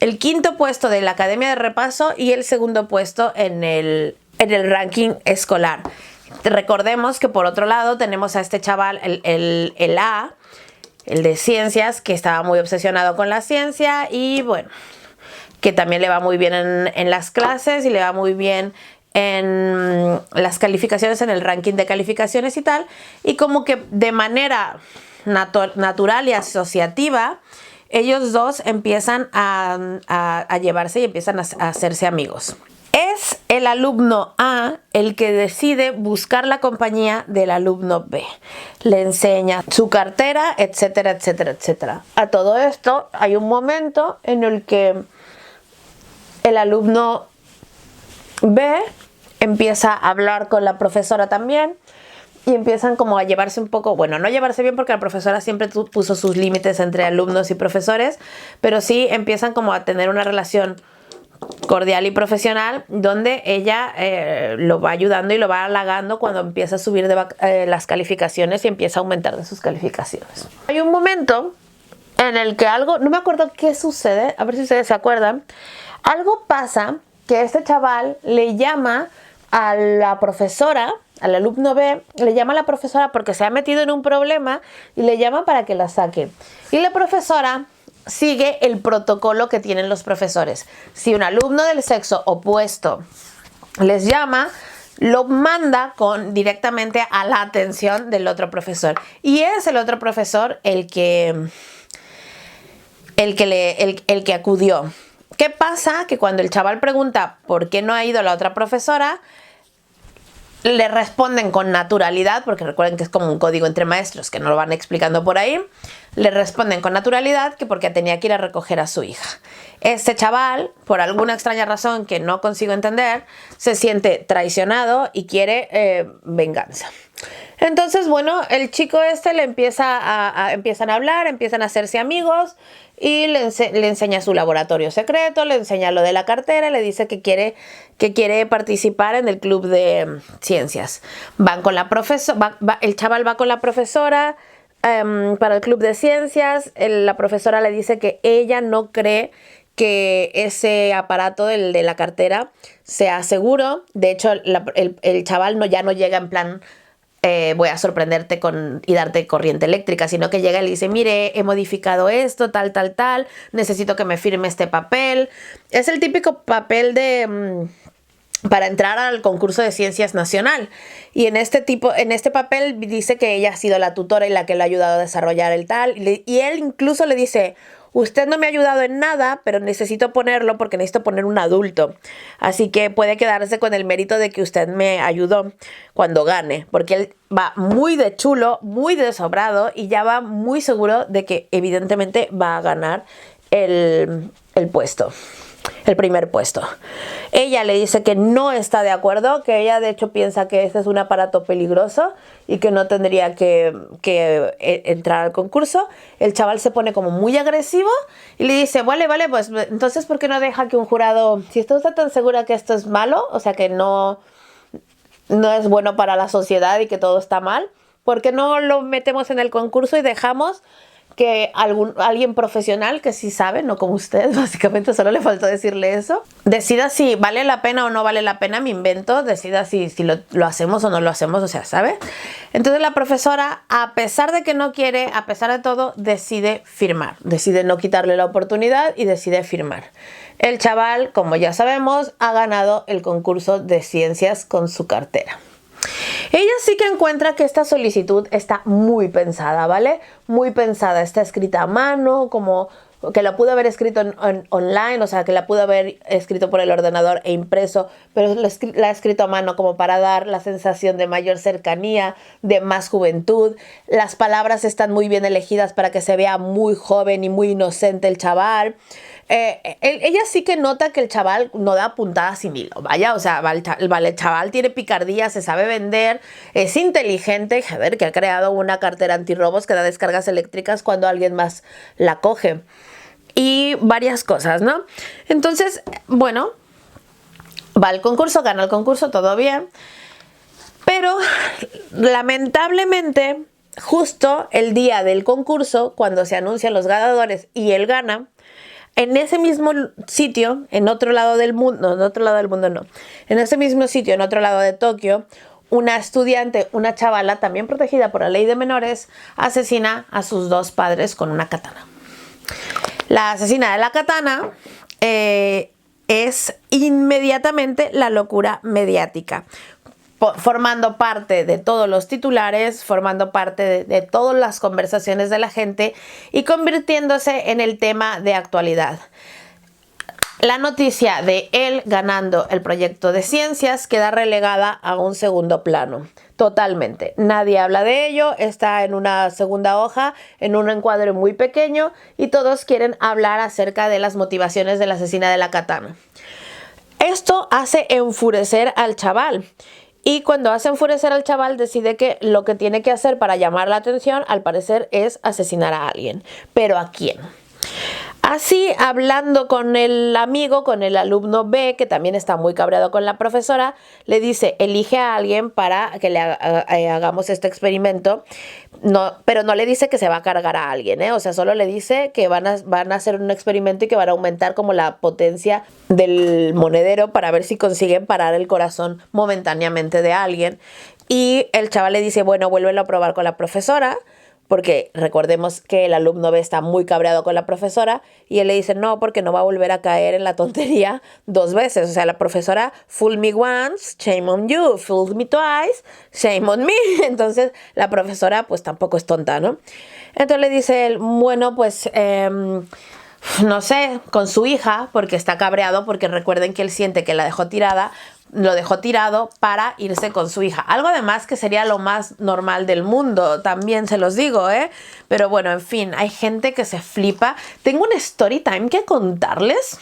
el quinto puesto de la academia de repaso y el segundo puesto en el ranking escolar. Recordemos que por otro lado tenemos a este chaval, el A, el de ciencias, que estaba muy obsesionado con la ciencia y bueno, que también le va muy bien en las clases y le va muy bien en las calificaciones, en el ranking de calificaciones y tal, y como que de manera natural y asociativa, ellos dos empiezan a llevarse y empiezan a hacerse amigos. Es el alumno A el que decide buscar la compañía del alumno B. Le enseña su cartera, etcétera, etcétera, etcétera. A todo esto hay un momento en el que el alumno B empieza a hablar con la profesora también y empiezan como a llevarse un poco, bueno, no llevarse bien porque la profesora siempre puso sus límites entre alumnos y profesores, pero sí empiezan como a tener una relación cordial y profesional donde ella lo va ayudando y lo va halagando cuando empieza a subir las calificaciones y empieza a aumentar de sus calificaciones. Hay un momento en el que algo, no me acuerdo qué sucede, a ver si ustedes se acuerdan, algo pasa que este chaval le llama a la profesora, al alumno B, le llama a la profesora porque se ha metido en un problema y le llama para que la saque. Y la profesora sigue el protocolo que tienen los profesores. Si un alumno del sexo opuesto les llama, lo manda directamente a la atención del otro profesor. Y es el otro profesor el que acudió. ¿Qué pasa? Que cuando el chaval pregunta por qué no ha ido la otra profesora, le responden con naturalidad, porque recuerden que es como un código entre maestros que no lo van explicando por ahí. Le responden con naturalidad que porque tenía que ir a recoger a su hija. Este chaval, por alguna extraña razón que no consigo entender, se siente traicionado y quiere venganza. Entonces, bueno, el chico le empiezan a hablar, empiezan a hacerse amigos y le enseña su laboratorio secreto, le enseña lo de la cartera, le dice que quiere participar en el club de ciencias. Van con la profesora, el chaval va con la profesora para el club de ciencias. La profesora le dice que ella no cree que ese aparato de la cartera sea seguro. De hecho, el chaval ya no llega en plan voy a sorprenderte y darte corriente eléctrica, sino que llega y le dice, mire, he modificado esto, tal, necesito que me firme este papel. Es el típico papel para entrar al concurso de ciencias nacional. Y en este papel dice que ella ha sido la tutora y la que le ha ayudado a desarrollar el tal. Y él incluso le dice, usted no me ha ayudado en nada, pero necesito ponerlo porque necesito poner un adulto. Así que puede quedarse con el mérito de que usted me ayudó cuando gane. Porque él va muy de chulo, muy de sobrado y ya va muy seguro de que evidentemente va a ganar el puesto. el primer puesto. Ella le dice que no está de acuerdo, que ella de hecho piensa que este es un aparato peligroso y que no tendría que entrar al concurso. El chaval se pone como muy agresivo y le dice, vale, pues entonces ¿por qué no deja que un jurado, si usted está tan segura que esto es malo, o sea que no es bueno para la sociedad y que todo está mal, ¿por qué no lo metemos en el concurso y dejamos que alguien profesional que sí sabe, no como usted, básicamente solo le faltó decirle eso, decida si vale la pena o no vale la pena mi invento, decida si lo hacemos o no lo hacemos, o sea, ¿sabe? Entonces la profesora, a pesar de que no quiere, a pesar de todo, decide firmar, decide no quitarle la oportunidad y decide firmar. El chaval, como ya sabemos, ha ganado el concurso de ciencias con su cartera. Ella sí que encuentra que esta solicitud está muy pensada, ¿vale? Muy pensada, está escrita a mano, como que la pudo haber escrito online, o sea, que la pudo haber escrito por el ordenador e impreso, pero la ha escrito a mano como para dar la sensación de mayor cercanía, de más juventud. Las palabras están muy bien elegidas para que se vea muy joven y muy inocente el chaval. Ella sí que nota que el chaval no da puntadas sin hilo, vaya, o sea, el chaval tiene picardía, se sabe vender, es inteligente, a ver, que ha creado una cartera antirrobos que da descargas eléctricas cuando alguien más la coge y varias cosas, ¿no? Entonces, bueno, va al concurso, gana el concurso, todo bien, pero lamentablemente justo el día del concurso, cuando se anuncian los ganadores y él gana, en ese mismo sitio, en otro lado del mundo, en ese mismo sitio, en otro lado de Tokio, una estudiante, una chavala también protegida por la ley de menores, asesina a sus dos padres con una katana. La asesina de la katana es inmediatamente la locura mediática, formando parte de todos los titulares, formando parte de todas las conversaciones de la gente y convirtiéndose en el tema de actualidad. La noticia de él ganando el proyecto de ciencias queda relegada a un segundo plano, totalmente. Nadie habla de ello, está en una segunda hoja, en un encuadre muy pequeño y todos quieren hablar acerca de las motivaciones de la asesina de la katana. Esto hace enfurecer al chaval. Y cuando hace enfurecer al chaval, decide que lo que tiene que hacer para llamar la atención, al parecer, es asesinar a alguien. ¿Pero a quién? Así, hablando con el amigo, con el alumno B, que también está muy cabreado con la profesora, le dice, elige a alguien para que le hagamos este experimento. No, pero no le dice que se va a cargar a alguien, ¿eh? O sea, solo le dice que van a hacer un experimento y que van a aumentar como la potencia del monedero para ver si consiguen parar el corazón momentáneamente de alguien. Y el chaval le dice, bueno, vuélvelo a probar con la profesora, porque recordemos que el alumno B está muy cabreado con la profesora y él le dice no, porque no va a volver a caer en la tontería dos veces. O sea, la profesora, fool me once, shame on you, fool me twice, shame on me. Entonces la profesora pues tampoco es tonta, ¿no? Entonces le dice él, bueno, pues no sé, con su hija, porque está cabreado, porque recuerden que él siente que la dejó tirada, lo dejó tirado para irse con su hija. Algo además que sería lo más normal del mundo, también se los digo, ¿eh? Pero bueno, en fin, hay gente que se flipa. Tengo un story time que contarles.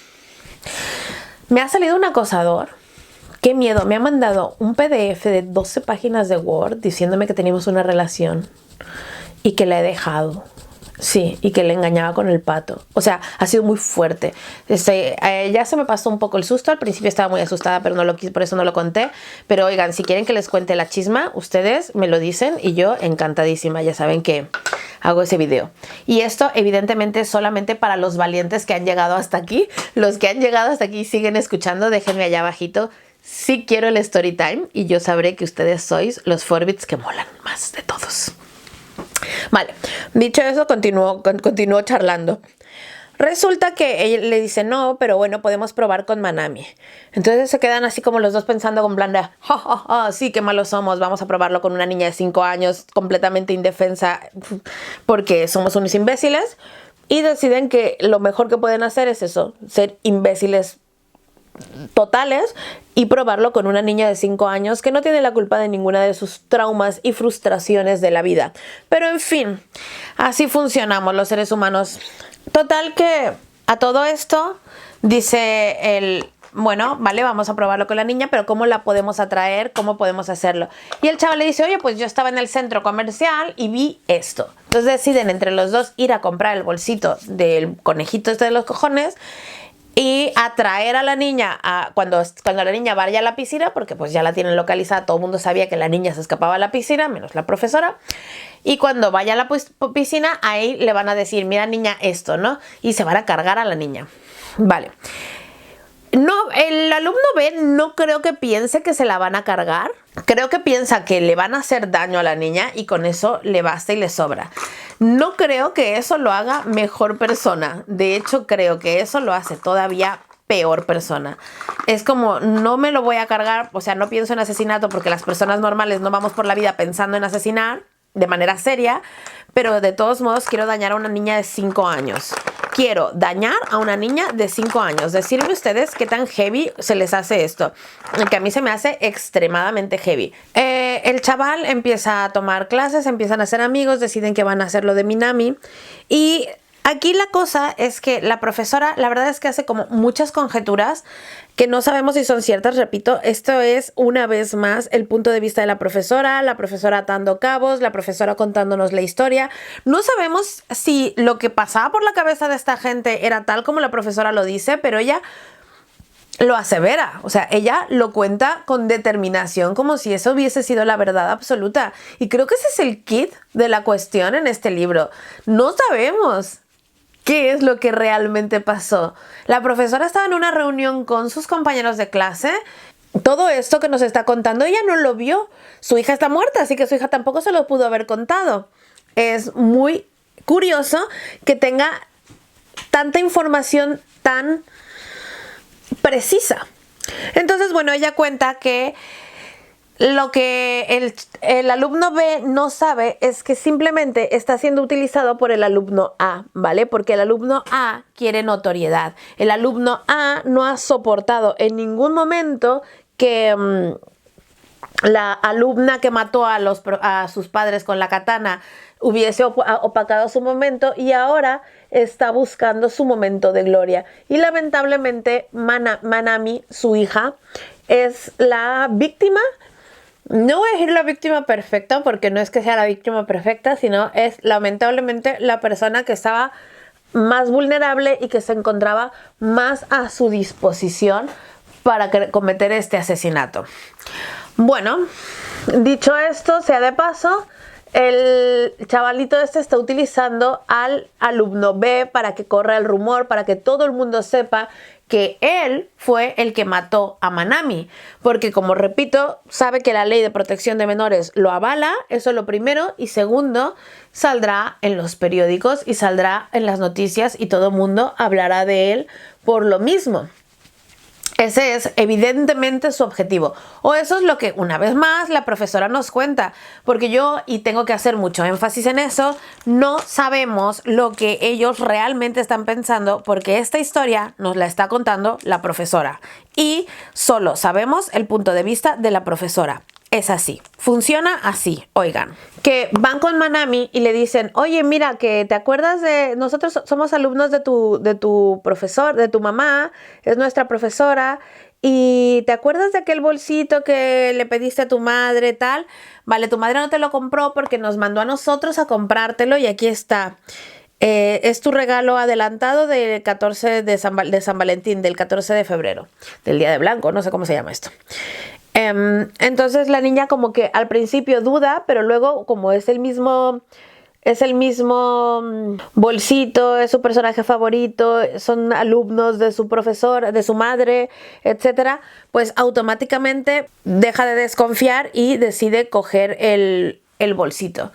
Me ha salido un acosador. Qué miedo, me ha mandado un PDF de 12 páginas de Word diciéndome que teníamos una relación y que la he dejado. Sí, y que le engañaba con el pato. O sea, ha sido muy fuerte. Ya se me pasó un poco el susto. Al principio estaba muy asustada, pero no lo quise, por eso no lo conté. Pero oigan, si quieren que les cuente la chisma, ustedes me lo dicen y yo encantadísima. Ya saben que hago ese video. Y esto evidentemente es solamente para los valientes que han llegado hasta aquí. Los que han llegado hasta aquí y siguen escuchando, déjenme allá abajito. Sí quiero el story time y yo sabré que ustedes sois los Forbits que molan más de todos. Vale, dicho eso, continuó charlando. Resulta que ella le dice, no, pero bueno, podemos probar con Manami. Entonces se quedan así como los dos pensando con blanda, ja, ja, ja, sí, qué malos somos, vamos a probarlo con una niña de 5 años completamente indefensa porque somos unos imbéciles. Y deciden que lo mejor que pueden hacer es eso, ser imbéciles totales y probarlo con una niña de 5 años que no tiene la culpa de ninguna de sus traumas y frustraciones de la vida. Pero en fin, así funcionamos los seres humanos. Total que A todo esto dice el... Bueno, vale, vamos a probarlo con la niña, pero ¿cómo la podemos atraer? ¿Cómo podemos hacerlo? Y el chaval le dice, oye, pues yo estaba en el centro comercial y vi esto. Entonces deciden entre los dos ir a comprar el bolsito del conejito este de los cojones y atraer a la niña cuando la niña vaya a la piscina, porque pues ya la tienen localizada, todo el mundo sabía que la niña se escapaba a la piscina, menos la profesora. Y cuando vaya a la piscina, ahí le van a decir, mira niña, esto, ¿no? Y se van a cargar a la niña. Vale. No, el alumno B no creo que piense que se la van a cargar. Creo que piensa que le van a hacer daño a la niña y con eso le basta y le sobra. No creo que eso lo haga mejor persona. De hecho, creo que eso lo hace todavía peor persona. Es como, no me lo voy a cargar, o sea, no pienso en asesinato porque las personas normales no vamos por la vida pensando en asesinar de manera seria, pero de todos modos quiero dañar a una niña de 5 años. Quiero dañar a una niña de 5 años. Decirme ustedes qué tan heavy se les hace esto. Que a mí se me hace extremadamente heavy. El chaval empieza a tomar clases, empiezan a ser amigos, deciden que van a hacer lo de Minami. Y aquí la cosa es que la profesora, la verdad es que hace como muchas conjeturas que no sabemos si son ciertas. Repito, esto es una vez más el punto de vista de la profesora atando cabos, la profesora contándonos la historia. No sabemos si lo que pasaba por la cabeza de esta gente era tal como la profesora lo dice, pero ella lo asevera, o sea, ella lo cuenta con determinación como si eso hubiese sido la verdad absoluta. Y creo que ese es el kit de la cuestión en este libro. No sabemos qué es lo que realmente pasó. La profesora estaba en una reunión con sus compañeros de clase. Todo esto que nos está contando ella no lo vio. Su hija está muerta, así que su hija tampoco se lo pudo haber contado. Es muy curioso que tenga tanta información tan precisa. Entonces, bueno, ella cuenta que lo que el alumno B no sabe es que simplemente está siendo utilizado por el alumno A, ¿vale? Porque el alumno A quiere notoriedad. El alumno A no ha soportado en ningún momento que la alumna que mató a sus padres con la katana hubiese opacado su momento y ahora está buscando su momento de gloria. Y lamentablemente Manami, su hija, es la víctima. No voy a decir la víctima perfecta porque no es que sea la víctima perfecta, sino es lamentablemente la persona que estaba más vulnerable y que se encontraba más a su disposición para cometer este asesinato. Bueno, dicho esto, sea de paso, el chavalito este está utilizando al alumno B para que corra el rumor, para que todo el mundo sepa que él fue el que mató a Manami, porque como repito, sabe que la ley de protección de menores lo avala, eso es lo primero, y segundo, saldrá en los periódicos y saldrá en las noticias y todo el mundo hablará de él por lo mismo. Ese es evidentemente su objetivo, o eso es lo que una vez más la profesora nos cuenta, porque yo, y tengo que hacer mucho énfasis en eso, no sabemos lo que ellos realmente están pensando porque esta historia nos la está contando la profesora y solo sabemos el punto de vista de la profesora. Es así, funciona así, oigan. Que van con Manami y le dicen, oye, mira, que te acuerdas de... Nosotros somos alumnos de tu profesor, de tu mamá, es nuestra profesora, y ¿te acuerdas de aquel bolsito que le pediste a tu madre, tal? Vale, tu madre no te lo compró porque nos mandó a nosotros a comprártelo y aquí está. Es tu regalo adelantado del 14 de San Valentín, del 14 de febrero, del Día de Blanco, no sé cómo se llama esto. Entonces la niña como que al principio duda, pero luego como es el mismo bolsito, es su personaje favorito, son alumnos de su profesor, de su madre, etcétera, pues automáticamente deja de desconfiar y decide coger el bolsito.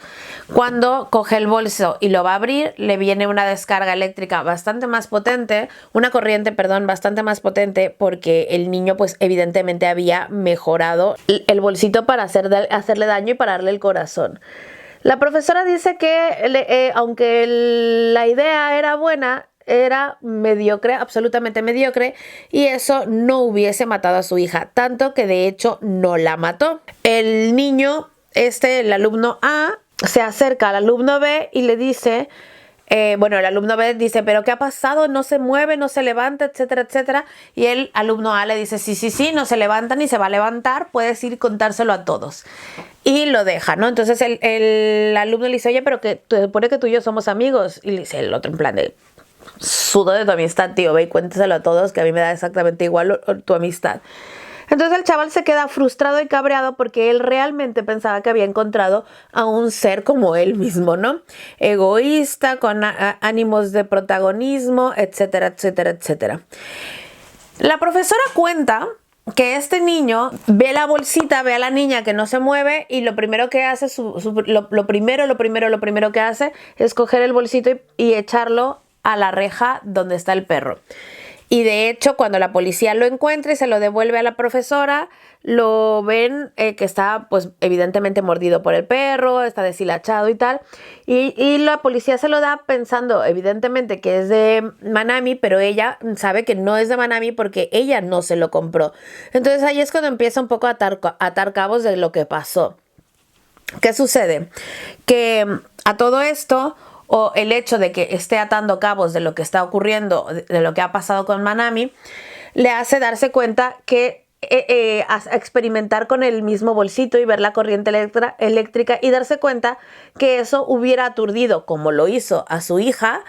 Cuando coge el bolso y lo va a abrir, le viene una descarga eléctrica bastante más potente, una corriente, perdón, bastante más potente, porque el niño pues evidentemente había mejorado el bolsito para hacerle daño y pararle el corazón. La profesora dice que aunque la idea era buena, era mediocre, absolutamente mediocre, y eso no hubiese matado a su hija, tanto que de hecho no la mató. El niño, el alumno A, se acerca al alumno B y le dice, Bueno, el alumno B dice, ¿pero qué ha pasado? No se mueve, no se levanta, etcétera, etcétera. Y el alumno A le dice, sí, no se levanta ni se va a levantar, puedes ir y contárselo a todos. Y lo deja, ¿no? Entonces el alumno le dice, oye, pero que te supone que tú y yo somos amigos. Y le dice el otro en plan de, sudo de tu amistad, tío, ve y cuéntaselo a todos, que a mí me da exactamente igual tu amistad. Entonces el chaval se queda frustrado y cabreado porque él realmente pensaba que había encontrado a un ser como él mismo, ¿no? Egoísta, con ánimos de protagonismo, etcétera, etcétera, etcétera. La profesora cuenta que este niño ve la bolsita, ve a la niña que no se mueve y lo primero que hace, lo primero que hace es coger el bolsito y echarlo a la reja donde está el perro. Y de hecho, cuando la policía lo encuentra y se lo devuelve a la profesora, lo ven que está, pues, evidentemente mordido por el perro, está deshilachado y tal. Y la policía se lo da pensando, evidentemente, que es de Manami, pero ella sabe que no es de Manami porque ella no se lo compró. Entonces ahí es cuando empieza un poco a atar cabos de lo que pasó. ¿Qué sucede? Que a todo esto, o el hecho de que esté atando cabos de lo que está ocurriendo, de lo que ha pasado con Manami, le hace darse cuenta que a experimentar con el mismo bolsito y ver la corriente eléctrica y darse cuenta que eso hubiera aturdido, como lo hizo a su hija,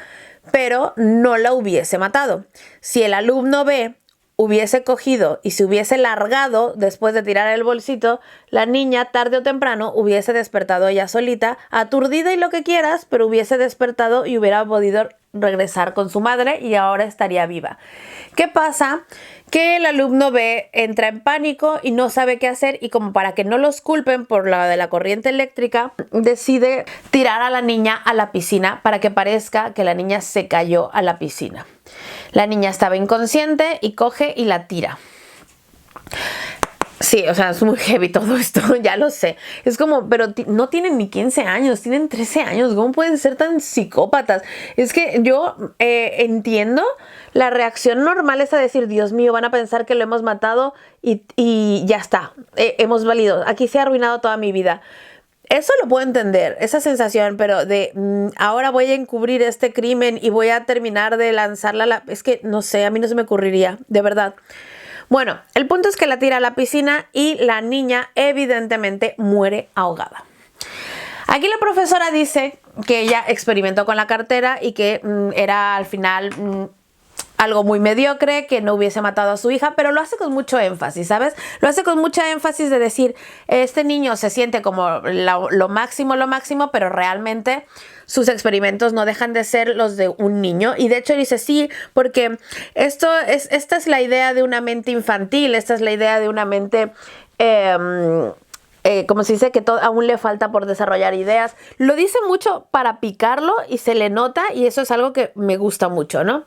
pero no la hubiese matado. Si el alumno B hubiese cogido y se hubiese largado después de tirar el bolsito, la niña tarde o temprano hubiese despertado ella solita, aturdida y lo que quieras, pero hubiese despertado y hubiera podido regresar con su madre y ahora estaría viva. ¿Qué pasa? Que el alumno B entra en pánico y no sabe qué hacer y como para que no los culpen por la de la corriente eléctrica, decide tirar a la niña a la piscina para que parezca que la niña se cayó a la piscina. La niña estaba inconsciente y coge y la tira. Sí, o sea, es muy heavy todo esto, ya lo sé. Es como, pero no tienen ni 15 años, tienen 13 años. ¿Cómo pueden ser tan psicópatas? Es que yo entiendo, la reacción normal es a decir, Dios mío, van a pensar que lo hemos matado y ya está, hemos valido. Aquí se ha arruinado toda mi vida. Eso lo puedo entender, esa sensación, pero de ahora voy a encubrir este crimen y voy a terminar de lanzarla a la... Es que no sé, a mí no se me ocurriría, de verdad. Bueno, el punto es que la tira a la piscina y la niña evidentemente muere ahogada. Aquí la profesora dice que ella experimentó con la cartera y que era al final... algo muy mediocre, que no hubiese matado a su hija, pero lo hace con mucho énfasis, ¿sabes? Lo hace con mucha énfasis de decir, este niño se siente como lo máximo, pero realmente sus experimentos no dejan de ser los de un niño. Y de hecho dice, sí, porque esta es la idea de una mente infantil, esta es la idea de una mente... como se dice, que aún le falta por desarrollar ideas. Lo dice mucho para picarlo y se le nota y eso es algo que me gusta mucho, ¿no?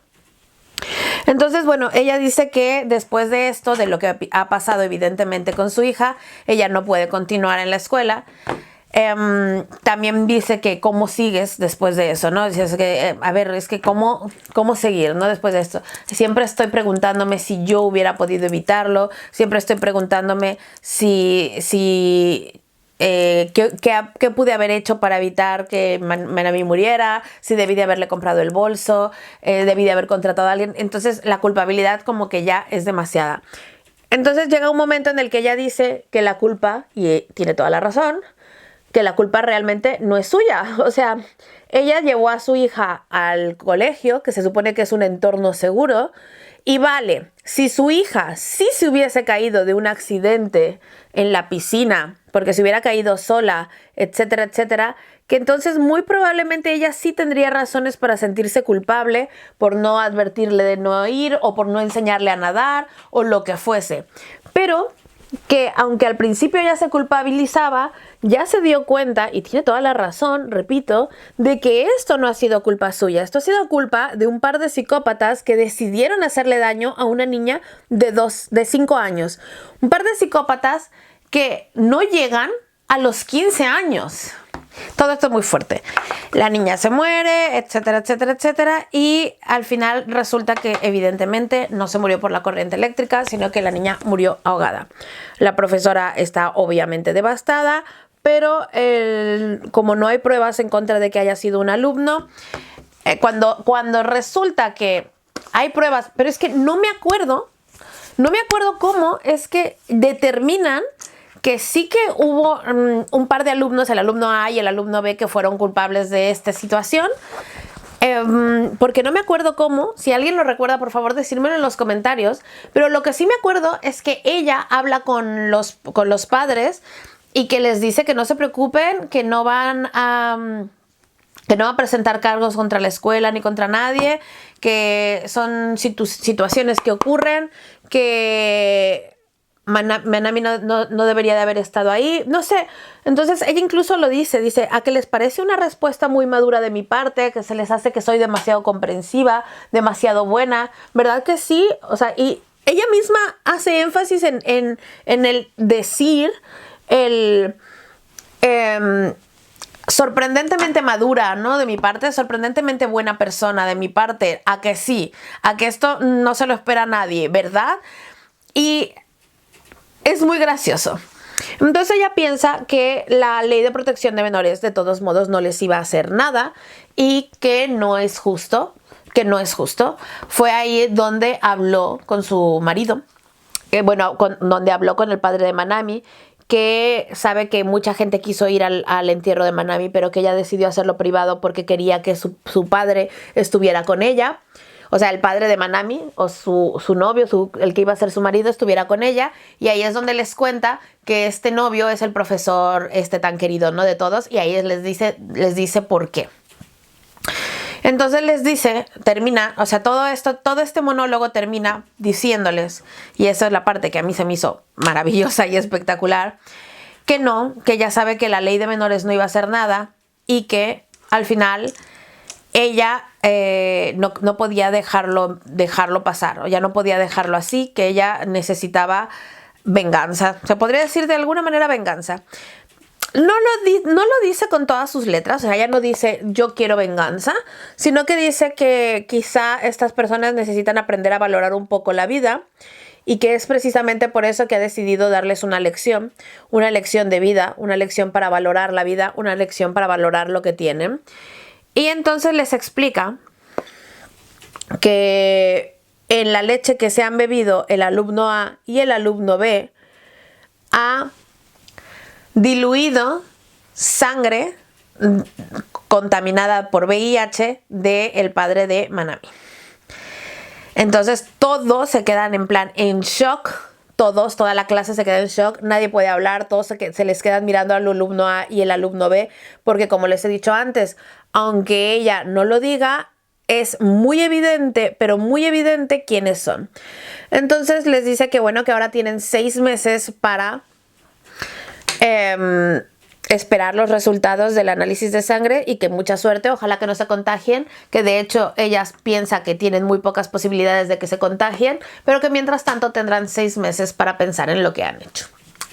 Entonces, bueno, ella dice que después de esto, de lo que ha pasado evidentemente con su hija, ella no puede continuar en la escuela. También dice que cómo sigues después de eso, ¿no? Dice que, a ver, es que cómo seguir, ¿no? Después de esto. Siempre estoy preguntándome si yo hubiera podido evitarlo. Siempre estoy preguntándome ¿qué pude haber hecho para evitar que Manami muriera? Si debí de haberle comprado el bolso, debí de haber contratado a alguien. Entonces la culpabilidad como que ya es demasiada. Entonces llega un momento en el que ella dice que la culpa, y tiene toda la razón, que la culpa realmente no es suya. O sea, ella llevó a su hija al colegio, que se supone que es un entorno seguro, y vale, si su hija sí se hubiese caído de un accidente en la piscina, porque se hubiera caído sola, etcétera, etcétera, que entonces muy probablemente ella sí tendría razones para sentirse culpable por no advertirle de no ir o por no enseñarle a nadar o lo que fuese. Pero que aunque al principio ella se culpabilizaba, ya se dio cuenta, y tiene toda la razón, repito, de que esto no ha sido culpa suya. Esto ha sido culpa de un par de psicópatas que decidieron hacerle daño a una niña de 5 años. Un par de psicópatas que no llegan a los 15 años. Todo esto es muy fuerte. La niña se muere, etcétera, etcétera, etcétera. Y al final resulta que evidentemente no se murió por la corriente eléctrica, sino que la niña murió ahogada. La profesora está obviamente devastada, pero como no hay pruebas en contra de que haya sido un alumno, cuando resulta que hay pruebas, pero es que no me acuerdo cómo es que determinan que sí que hubo un par de alumnos, el alumno A y el alumno B, que fueron culpables de esta situación. Porque no me acuerdo cómo. Si alguien lo recuerda, por favor, decírmelo en los comentarios. Pero lo que sí me acuerdo es que ella habla con los padres y que les dice que no se preocupen, que no van a presentar cargos contra la escuela ni contra nadie, que son situaciones que ocurren, que Manami no debería de haber estado ahí, no sé. Entonces ella incluso lo dice, a que les parece una respuesta muy madura de mi parte, que se les hace que soy demasiado comprensiva, demasiado buena, ¿verdad que sí? O sea, y ella misma hace énfasis en el decir, sorprendentemente madura, ¿no? De mi parte, sorprendentemente buena persona de mi parte, a que sí, a que esto no se lo espera nadie, ¿verdad? Y es muy gracioso. Entonces ella piensa que la ley de protección de menores de todos modos no les iba a hacer nada y que no es justo, Fue ahí donde habló con su marido, donde habló con el padre de Manami, que sabe que mucha gente quiso ir al entierro de Manami, pero que ella decidió hacerlo privado porque quería que su padre estuviera con ella. O sea, el padre de Manami o su novio, el que iba a ser su marido, estuviera con ella. Y ahí es donde les cuenta que este novio es el profesor tan querido, ¿no? De todos. Y ahí les dice por qué. Entonces les dice, termina, o sea, todo este monólogo termina diciéndoles, y esa es la parte que a mí se me hizo maravillosa y espectacular, que ella sabe que la ley de menores no iba a hacer nada y que al final ella no podía dejarlo pasar, o ya no podía dejarlo así, que ella necesitaba venganza. Se podría decir de alguna manera venganza. No lo dice con todas sus letras, o sea, ella no dice yo quiero venganza, sino que dice que quizá estas personas necesitan aprender a valorar un poco la vida y que es precisamente por eso que ha decidido darles una lección de vida, una lección para valorar la vida, una lección para valorar lo que tienen. Y entonces les explica que en la leche que se han bebido el alumno A y el alumno B ha diluido sangre contaminada por VIH del padre de Manami. Entonces todos se quedan en shock. Toda la clase se queda en shock, nadie puede hablar, todos se les quedan mirando al alumno A y el alumno B, porque como les he dicho antes, aunque ella no lo diga, es muy evidente, pero muy evidente quiénes son. Entonces les dice que que ahora tienen 6 meses para esperar los resultados del análisis de sangre y que mucha suerte, ojalá que no se contagien, que de hecho ellas piensan que tienen muy pocas posibilidades de que se contagien, pero que mientras tanto tendrán 6 meses para pensar en lo que han hecho.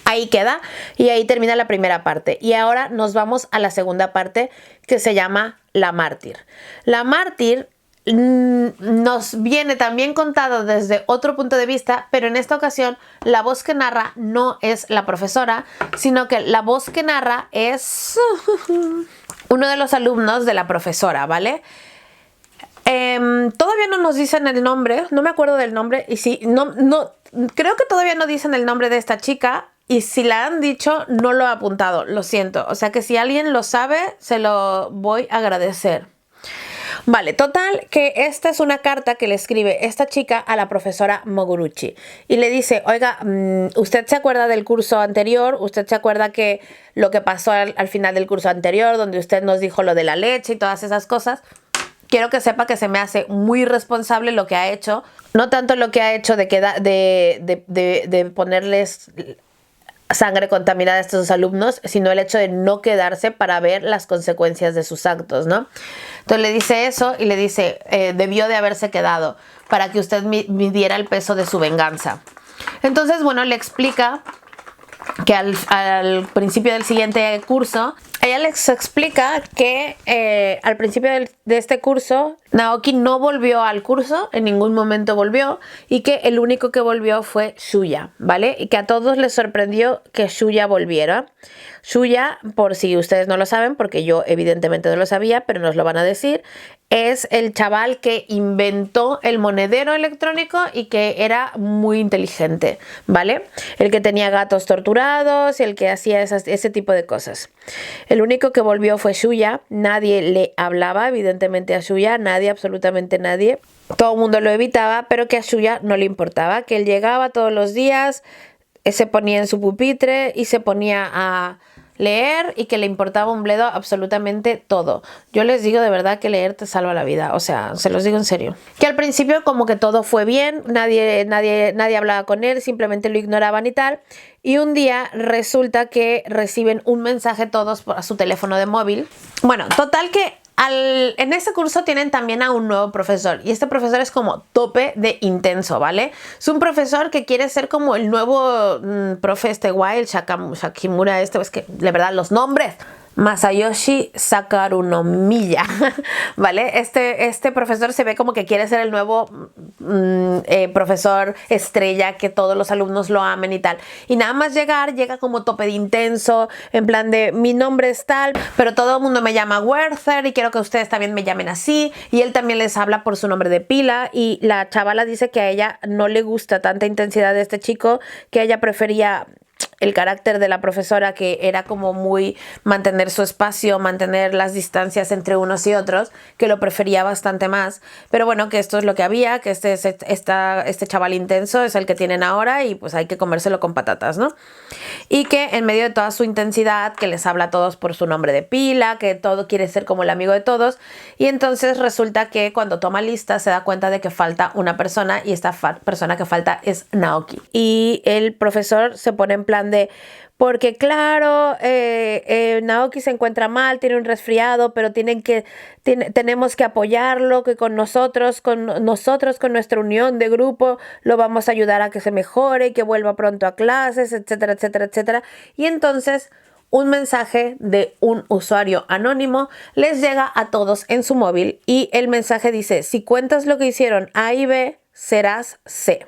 Ahí queda y ahí termina la primera parte. Y ahora nos vamos a la segunda parte, que se llama La Mártir. La Mártir nos viene también contado desde otro punto de vista, pero en esta ocasión la voz que narra no es la profesora, sino que la voz que narra es uno de los alumnos de la profesora, ¿vale? Todavía no nos dicen el nombre, no me acuerdo del nombre, y sí, creo que todavía no dicen el nombre de esta chica, y si la han dicho, no lo he apuntado, lo siento. O sea que si alguien lo sabe, se lo voy a agradecer. Vale, total, que esta es una carta que le escribe esta chica a la profesora Moguruchi y le dice, oiga, ¿usted se acuerda del curso anterior? ¿Usted se acuerda que lo que pasó al final del curso anterior, donde usted nos dijo lo de la leche y todas esas cosas? Quiero que sepa que se me hace muy responsable lo que ha hecho, no tanto lo que ha hecho de ponerles sangre contaminada a estos alumnos, sino el hecho de no quedarse para ver las consecuencias de sus actos, ¿no? Entonces le dice eso y le dice, debió de haberse quedado para que usted midiera el peso de su venganza. Entonces, le explica que al principio del siguiente curso, ella les explica que al principio de este curso Naoki no volvió al curso, en ningún momento volvió, y que el único que volvió fue Shuya, ¿vale? Y que a todos les sorprendió que Shuya volviera. Shuya, por si ustedes no lo saben, porque yo evidentemente no lo sabía, pero nos lo van a decir, es el chaval que inventó el monedero electrónico y que era muy inteligente, ¿vale? El que tenía gatos torturados y el que hacía ese tipo de cosas. El único que volvió fue Shuya. Nadie le hablaba, evidentemente, a Shuya, nadie, absolutamente nadie. Todo el mundo lo evitaba, pero que a Shuya no le importaba, que él llegaba todos los días, se ponía en su pupitre y se ponía a leer y que le importaba un bledo absolutamente todo. Yo les digo de verdad que leer te salva la vida, o sea, se los digo en serio. Que al principio como que todo fue bien, nadie hablaba con él, simplemente lo ignoraban y tal. Y un día resulta que reciben un mensaje todos por su teléfono de móvil. Bueno, total que en este curso tienen también a un nuevo profesor y este profesor es como tope de intenso, ¿vale? Es un profesor que quiere ser como el nuevo profe guay, el Shakimura es que de verdad los nombres. Masayoshi Sakarunomiya, ¿vale? Este profesor se ve como que quiere ser el nuevo profesor estrella, que todos los alumnos lo amen y tal. Y nada más llega como tope de intenso, en plan de mi nombre es tal, pero todo el mundo me llama Werther y quiero que ustedes también me llamen así. Y él también les habla por su nombre de pila y la chavala dice que a ella no le gusta tanta intensidad de este chico, que ella prefería el carácter de la profesora, que era como muy mantener su espacio, mantener las distancias entre unos y otros, que lo prefería bastante más. Pero bueno, que esto es lo que había, que este chaval intenso es el que tienen ahora y pues hay que comérselo con patatas, ¿no? Y que en medio de toda su intensidad, que les habla a todos por su nombre de pila, que todo quiere ser como el amigo de todos, y entonces resulta que cuando toma lista se da cuenta de que falta una persona y esta persona que falta es Naoki. Y el profesor se pone en plan de, porque claro, Naoki se encuentra mal, tiene un resfriado, pero tenemos que apoyarlo, que con nosotros, con nuestra unión de grupo, lo vamos a ayudar a que se mejore, que vuelva pronto a clases, etcétera, etcétera, etcétera. Y entonces un mensaje de un usuario anónimo les llega a todos en su móvil y el mensaje dice, si cuentas lo que hicieron A y B, serás C.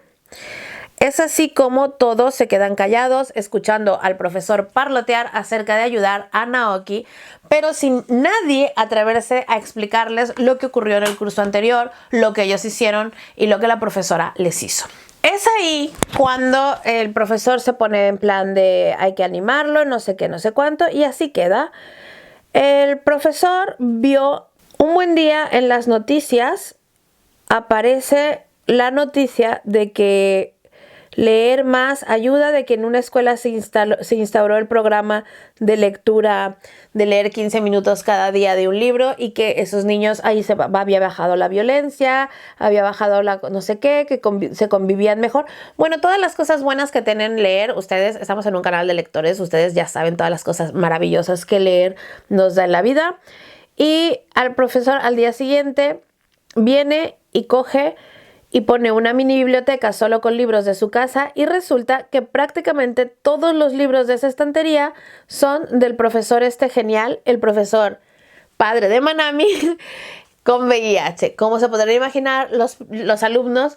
Es así como todos se quedan callados, escuchando al profesor parlotear acerca de ayudar a Naoki, pero sin nadie atreverse a explicarles lo que ocurrió en el curso anterior, lo que ellos hicieron y lo que la profesora les hizo. Es ahí cuando el profesor se pone en plan de hay que animarlo, no sé qué, no sé cuánto, y así queda. El profesor vio un buen día en las noticias, aparece la noticia de que leer más ayuda, de que en una escuela se instauró el programa de lectura, de leer 15 minutos cada día de un libro y que esos niños, ahí había bajado la violencia, había bajado la no sé qué, que se convivían mejor. Bueno, todas las cosas buenas que tienen leer, ustedes, estamos en un canal de lectores, ustedes ya saben todas las cosas maravillosas que leer nos da en la vida. Y al profesor al día siguiente viene y coge y pone una mini biblioteca solo con libros de su casa y resulta que prácticamente todos los libros de esa estantería son del profesor genial, el profesor padre de Manami, con VIH. Como se podrán imaginar, los alumnos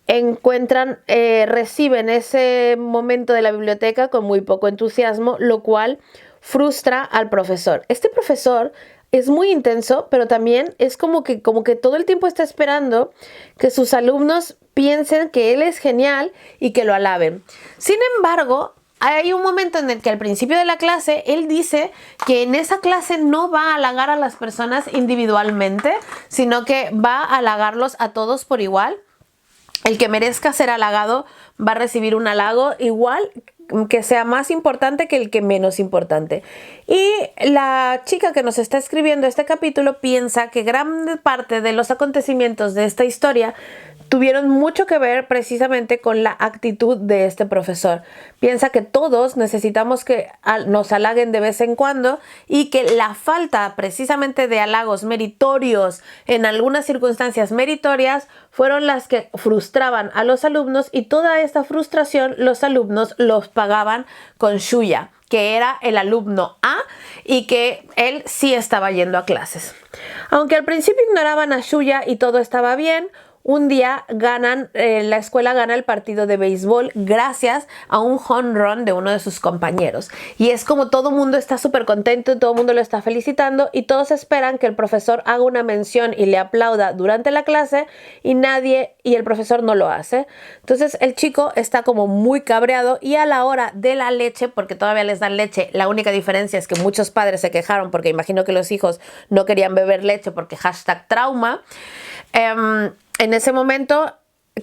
reciben ese momento de la biblioteca con muy poco entusiasmo, lo cual frustra al profesor. Este profesor es muy intenso, pero también es como que todo el tiempo está esperando que sus alumnos piensen que él es genial y que lo alaben. Sin embargo, hay un momento en el que al principio de la clase él dice que en esa clase no va a halagar a las personas individualmente, sino que va a halagarlos a todos por igual. El que merezca ser halagado va a recibir un halago igual, que sea más importante que el que menos importante. Y la chica que nos está escribiendo este capítulo piensa que gran parte de los acontecimientos de esta historia tuvieron mucho que ver precisamente con la actitud de este profesor. Piensa que todos necesitamos que nos halaguen de vez en cuando y que la falta precisamente de halagos meritorios en algunas circunstancias meritorias fueron las que frustraban a los alumnos y toda esta frustración los alumnos los pagaban con Shuya, que era el alumno A y que él sí estaba yendo a clases. Aunque al principio ignoraban a Shuya y todo estaba bien, un día la escuela gana el partido de béisbol gracias a un home run de uno de sus compañeros. Y es como todo el mundo está súper contento, todo el mundo lo está felicitando y todos esperan que el profesor haga una mención y le aplauda durante la clase y el profesor no lo hace. Entonces el chico está como muy cabreado y a la hora de la leche, porque todavía les dan leche, la única diferencia es que muchos padres se quejaron porque imagino que los hijos no querían beber leche porque #trauma. En ese momento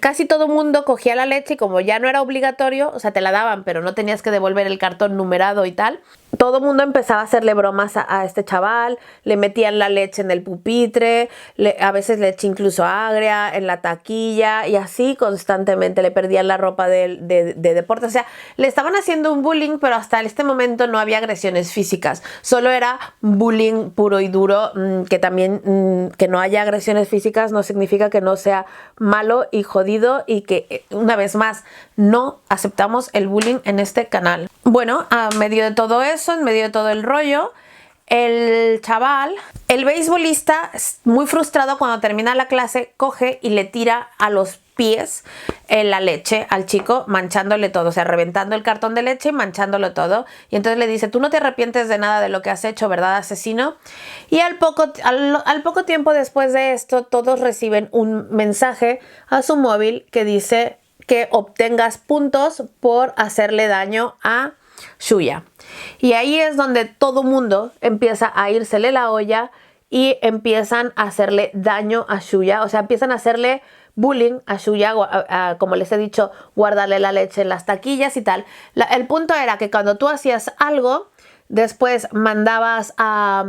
casi todo el mundo cogía la leche y como ya no era obligatorio, o sea, te la daban, pero no tenías que devolver el cartón numerado y tal, todo el mundo empezaba a hacerle bromas a este chaval, le metían la leche en el pupitre, a veces leche incluso agria, en la taquilla y así constantemente, le perdían la ropa de deporte, o sea, le estaban haciendo un bullying, pero hasta este momento no había agresiones físicas, solo era bullying puro y duro, que también que no haya agresiones físicas no significa que no sea malo y jodido y que una vez más no aceptamos el bullying en este canal. Bueno, a medio de todo eso, en medio de todo el rollo, el chaval, el beisbolista, muy frustrado cuando termina la clase, coge y le tira a los pies la leche al chico, manchándole todo, o sea, reventando el cartón de leche y manchándolo todo. Y entonces le dice, tú no te arrepientes de nada de lo que has hecho, ¿verdad, asesino? Y al poco tiempo después de esto, todos reciben un mensaje a su móvil que dice que obtengas puntos por hacerle daño a Shuya. Y ahí es donde todo mundo empieza a írsele la olla y empiezan a hacerle daño a Shuya, o sea, empiezan a hacerle bullying a Shuya, como les he dicho, guardarle la leche en las taquillas y tal. El punto era que cuando tú hacías algo, después mandabas a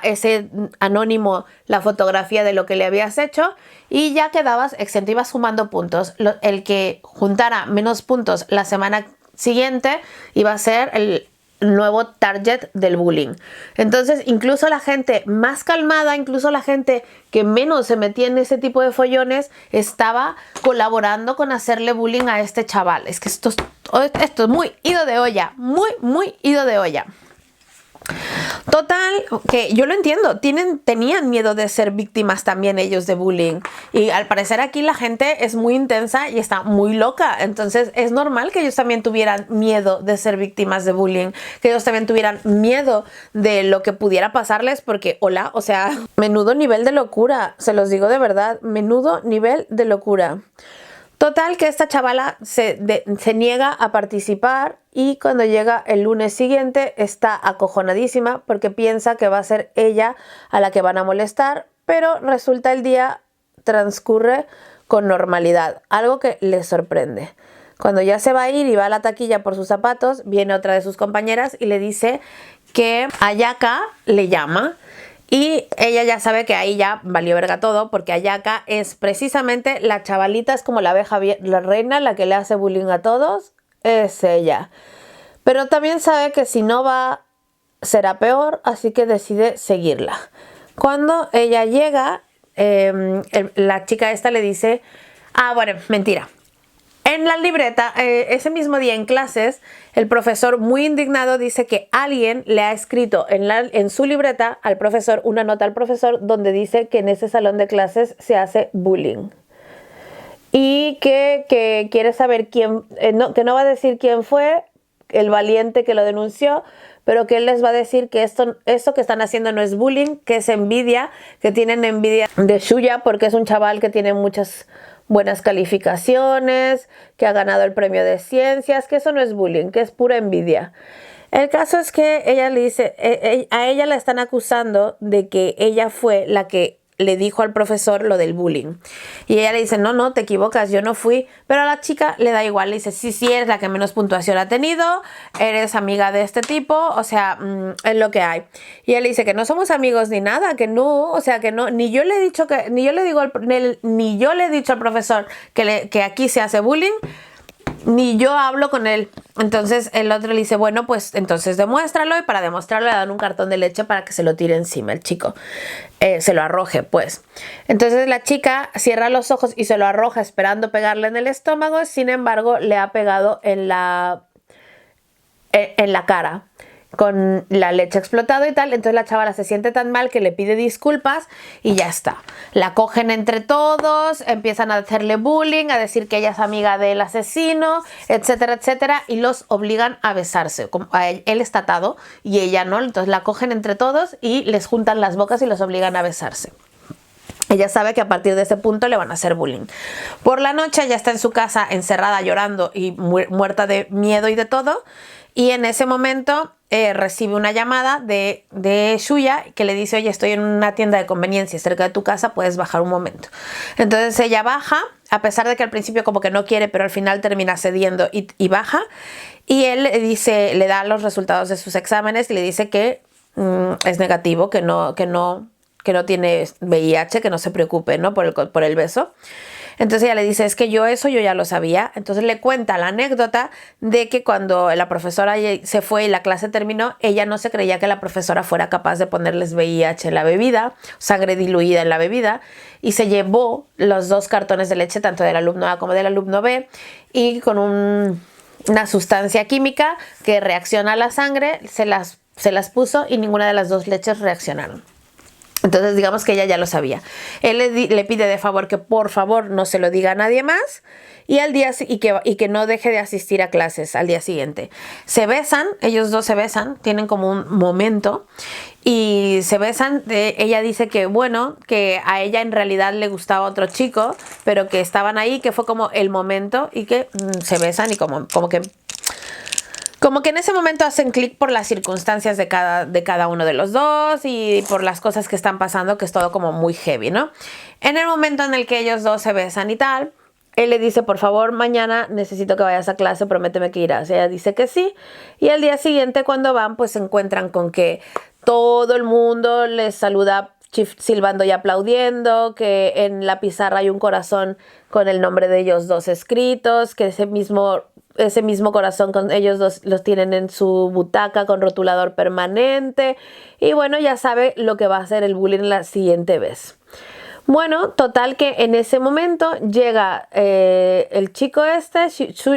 ese anónimo la fotografía de lo que le habías hecho y ya quedabas exento, ibas sumando puntos. El que juntara menos puntos la semana siguiente iba a ser el nuevo target del bullying. Entonces incluso la gente más calmada, incluso la gente que menos se metía en ese tipo de follones, estaba colaborando con hacerle bullying a este chaval. Es que esto es muy ido de olla, muy ido de olla. Total, que yo lo entiendo, tenían miedo de ser víctimas también ellos de bullying y al parecer aquí la gente es muy intensa y está muy loca, entonces es normal que ellos también tuvieran miedo de ser víctimas de bullying, que ellos también tuvieran miedo de lo que pudiera pasarles porque, hola, o sea, menudo nivel de locura, se los digo de verdad, menudo nivel de locura. Total, que esta chavala se niega a participar y cuando llega el lunes siguiente está acojonadísima porque piensa que va a ser ella a la que van a molestar, pero resulta el día transcurre con normalidad, algo que le sorprende. Cuando ya se va a ir y va a la taquilla por sus zapatos, viene otra de sus compañeras y le dice que Ayaka le llama. Y ella ya sabe que ahí ya valió verga todo, porque Ayaka es precisamente la chavalita, es como la abeja, la reina, la que le hace bullying a todos, es ella. Pero también sabe que si no va, será peor, así que decide seguirla. Cuando ella llega, la chica esta le dice, bueno, mentira. En la libreta, ese mismo día en clases, el profesor muy indignado dice que alguien le ha escrito en su libreta al profesor, una nota al profesor donde dice que en ese salón de clases se hace bullying. Y que quiere saber quién, que no va a decir quién fue el valiente que lo denunció, pero que él les va a decir que esto que están haciendo no es bullying, que es envidia, que tienen envidia de Shuya porque es un chaval que tiene muchas buenas calificaciones, que ha ganado el premio de ciencias, que eso no es bullying, que es pura envidia. El caso es que ella le dice, a ella la están acusando de que ella fue la que le dijo al profesor lo del bullying. Y ella le dice, no, te equivocas, yo no fui. Pero a la chica le da igual, le dice, sí, eres la que menos puntuación ha tenido, eres amiga de este tipo, o sea, es lo que hay. Y él dice que no somos amigos ni nada, que no, o sea, que no, ni yo le he dicho al profesor que aquí se hace bullying, ni yo hablo con él. Entonces el otro le dice, bueno, pues entonces demuéstralo, y para demostrarlo le dan un cartón de leche para que se lo tire encima el chico, se lo arroje pues. Entonces la chica cierra los ojos y se lo arroja esperando pegarle en el estómago, sin embargo le ha pegado en en la cara con la leche explotado y tal. Entonces la chavala se siente tan mal que le pide disculpas y ya está. La cogen entre todos, empiezan a hacerle bullying, a decir que ella es amiga del asesino, etcétera, etcétera, y los obligan a besarse. Él está atado y ella no, entonces la cogen entre todos y les juntan las bocas y los obligan a besarse. Ella sabe que a partir de ese punto le van a hacer bullying. Por la noche ella está en su casa encerrada llorando y muerta de miedo y de todo. Y en ese momento recibe una llamada de Shuya que le dice, oye, estoy en una tienda de conveniencia cerca de tu casa, puedes bajar un momento. Entonces ella baja, a pesar de que al principio como que no quiere, pero al final termina cediendo y baja. Y él le da los resultados de sus exámenes y le dice que es negativo, que no tiene VIH, que no se preocupe, ¿no? por el beso. Entonces ella le dice, es que yo ya lo sabía. Entonces le cuenta la anécdota de que cuando la profesora se fue y la clase terminó, ella no se creía que la profesora fuera capaz de ponerles VIH en la bebida, sangre diluida en la bebida, y se llevó los 2 cartones de leche, tanto del alumno A como del alumno B, y con una sustancia química que reacciona a la sangre, se las puso y ninguna de las 2 leches reaccionaron. Entonces digamos que ella ya lo sabía. Él le pide de favor que por favor no se lo diga a nadie más y que no deje de asistir a clases al día siguiente. Se besan, ellos dos se besan, tienen como un momento y se besan. Ella dice que bueno, que a ella en realidad le gustaba otro chico, pero que estaban ahí, que fue como el momento y que se besan y como que en ese momento hacen clic por las circunstancias de cada uno de los dos y por las cosas que están pasando, que es todo como muy heavy, ¿no? En el momento en el que ellos dos se besan y tal, él le dice, por favor, mañana necesito que vayas a clase, prométeme que irás. Ella dice que sí. Y al día siguiente, cuando van, pues se encuentran con que todo el mundo les saluda silbando y aplaudiendo, que en la pizarra hay un corazón con el nombre de ellos dos escritos, que ese mismo corazón con ellos dos los tienen en su butaca con rotulador permanente. Y bueno, ya sabe lo que va a hacer el bullying la siguiente vez. Bueno, total que en ese momento llega el chico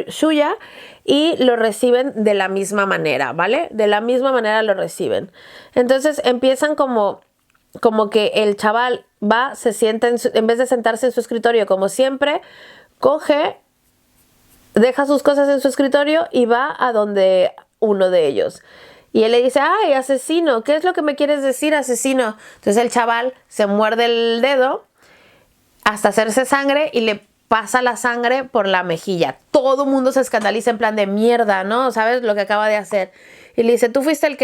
Shuya, y lo reciben de la misma manera, ¿vale? De la misma manera lo reciben. Entonces empiezan como que el chaval va, se sienta, en vez de sentarse en su escritorio como siempre, deja sus cosas en su escritorio y va a donde uno de ellos. Y él le dice, ay, asesino, ¿qué es lo que me quieres decir, asesino? Entonces el chaval se muerde el dedo hasta hacerse sangre y le pasa la sangre por la mejilla. Todo el mundo se escandaliza en plan de mierda, ¿no? ¿Sabes lo que acaba de hacer? Y le dice, tú fuiste el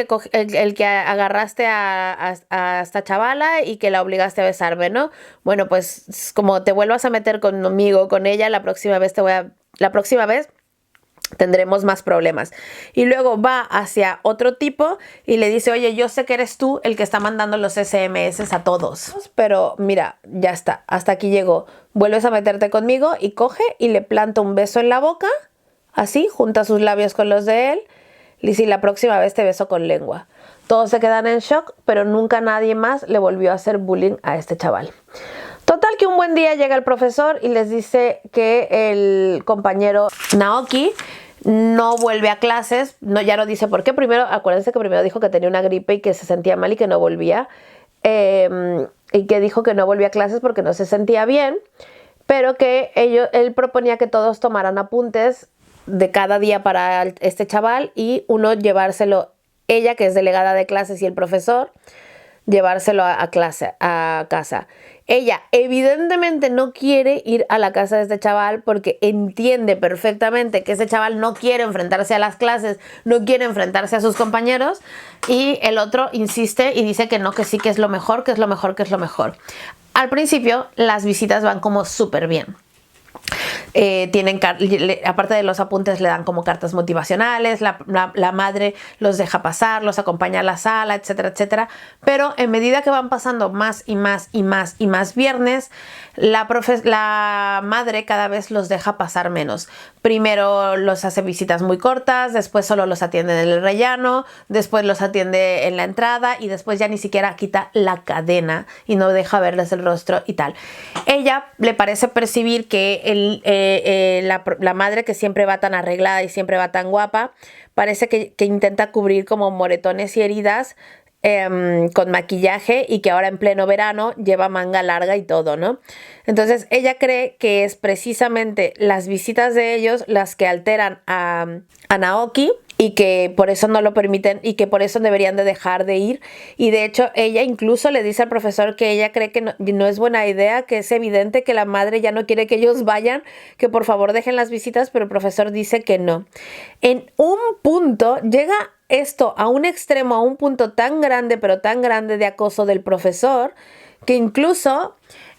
que agarraste a esta chavala y que la obligaste a besarme, ¿no? Bueno, pues como te vuelvas a meter conmigo, con ella, la próxima vez tendremos más problemas. Y luego va hacia otro tipo y le dice, oye, yo sé que eres tú el que está mandando los SMS a todos, pero mira, ya está, hasta aquí llegó. Vuelves a meterte conmigo, y coge y le planta un beso en la boca, así, junta sus labios con los de él. Le dice, la próxima vez te beso con lengua. Todos se quedan en shock, pero nunca nadie más le volvió a hacer bullying a este chaval. Total que un buen día llega el profesor y les dice que el compañero Naoki no vuelve a clases. No, ya no dice por qué. Acuérdense que primero dijo que tenía una gripe y que se sentía mal y que no volvía. Y que dijo que no volvía a clases porque no se sentía bien. Pero que él proponía que todos tomaran apuntes de cada día para este chaval y uno llevárselo, ella que es delegada de clases y el profesor, llevárselo a casa. Ella evidentemente no quiere ir a la casa de este chaval porque entiende perfectamente que ese chaval no quiere enfrentarse a las clases, no quiere enfrentarse a sus compañeros, y el otro insiste y dice que no, que sí, que es lo mejor, que es lo mejor, que es lo mejor. Al principio las visitas van como súper bien. Aparte de los apuntes, le dan como cartas motivacionales, la madre los deja pasar, los acompaña a la sala, etcétera, etcétera. Pero en medida que van pasando más y más viernes, la madre cada vez los deja pasar menos. Primero los hace visitas muy cortas, después solo los atiende en el rellano, después los atiende en la entrada y después ya ni siquiera quita la cadena y no deja verles el rostro y tal. Ella le parece percibir que que la madre, que siempre va tan arreglada y siempre va tan guapa, parece que intenta cubrir como moretones y heridas con maquillaje, y que ahora en pleno verano lleva manga larga y todo, ¿no? Entonces ella cree que es precisamente las visitas de ellos las que alteran a Naoki, y que por eso no lo permiten y que por eso deberían de dejar de ir. Y de hecho ella incluso le dice al profesor que ella cree que no es buena idea, que es evidente que la madre ya no quiere que ellos vayan, que por favor dejen las visitas, pero el profesor dice que no. En un punto llega esto a un extremo, a un punto tan grande, pero tan grande de acoso del profesor, que incluso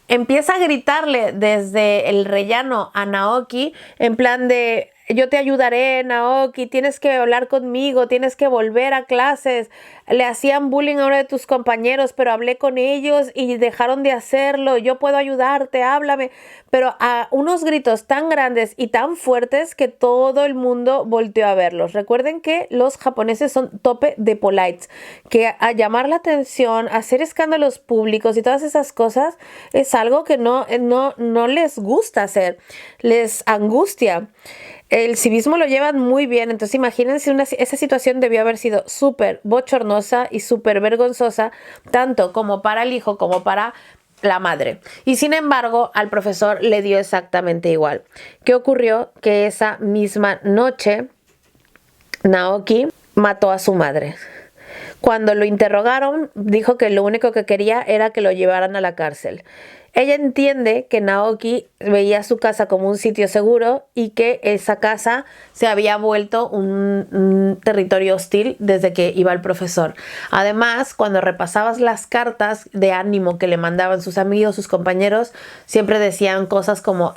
empieza a gritarle desde el rellano a Naoki, en plan de: yo te ayudaré, Naoki, tienes que hablar conmigo, tienes que volver a clases. Le hacían bullying a uno de tus compañeros, pero hablé con ellos y dejaron de hacerlo. Yo puedo ayudarte, háblame. Pero a unos gritos tan grandes y tan fuertes que todo el mundo volteó a verlos. Recuerden que los japoneses son tope de polites, que a llamar la atención, a hacer escándalos públicos y todas esas cosas es algo que no les gusta hacer, les angustia. El civismo lo llevan muy bien, entonces imagínense, esa situación debió haber sido súper bochornosa y súper vergonzosa, tanto como para el hijo como para la madre. Y sin embargo, al profesor le dio exactamente igual. ¿Qué ocurrió? Que esa misma noche, Naoki mató a su madre. Cuando lo interrogaron, dijo que lo único que quería era que lo llevaran a la cárcel. Ella entiende que Naoki veía su casa como un sitio seguro y que esa casa se había vuelto un territorio hostil desde que iba el profesor. Además, cuando repasabas las cartas de ánimo que le mandaban sus amigos, sus compañeros, siempre decían cosas como,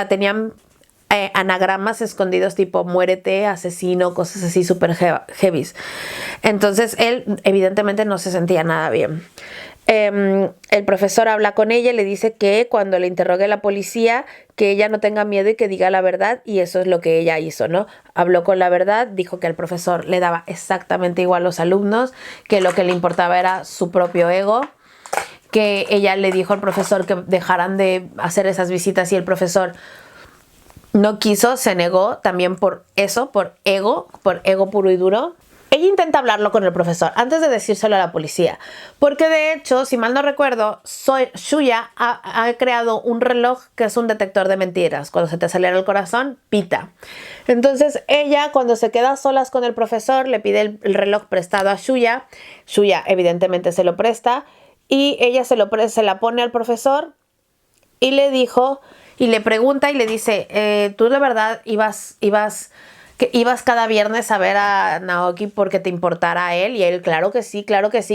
tenían anagramas escondidos tipo muérete, asesino, cosas así súper heavies. Entonces él evidentemente no se sentía nada bien. El profesor habla con ella y le dice que cuando le interrogue la policía, que ella no tenga miedo y que diga la verdad, y eso es lo que ella hizo, ¿no? Habló con la verdad, dijo que al profesor le daba exactamente igual los alumnos, que lo que le importaba era su propio ego, que ella le dijo al profesor que dejaran de hacer esas visitas y el profesor no quiso, se negó también por eso, por ego puro y duro. Ella intenta hablarlo con el profesor antes de decírselo a la policía, porque de hecho, si mal no recuerdo, Shuya ha creado un reloj que es un detector de mentiras. Cuando se te acelera el corazón, pita. Entonces ella, cuando se queda a solas con el profesor, le pide el reloj prestado a Shuya. Shuya evidentemente se lo presta y ella se la pone al profesor y le dijo, y le pregunta y le dice: ¿tú de verdad ibas cada viernes a ver a Naoki porque te importara a él? Y él, claro que sí,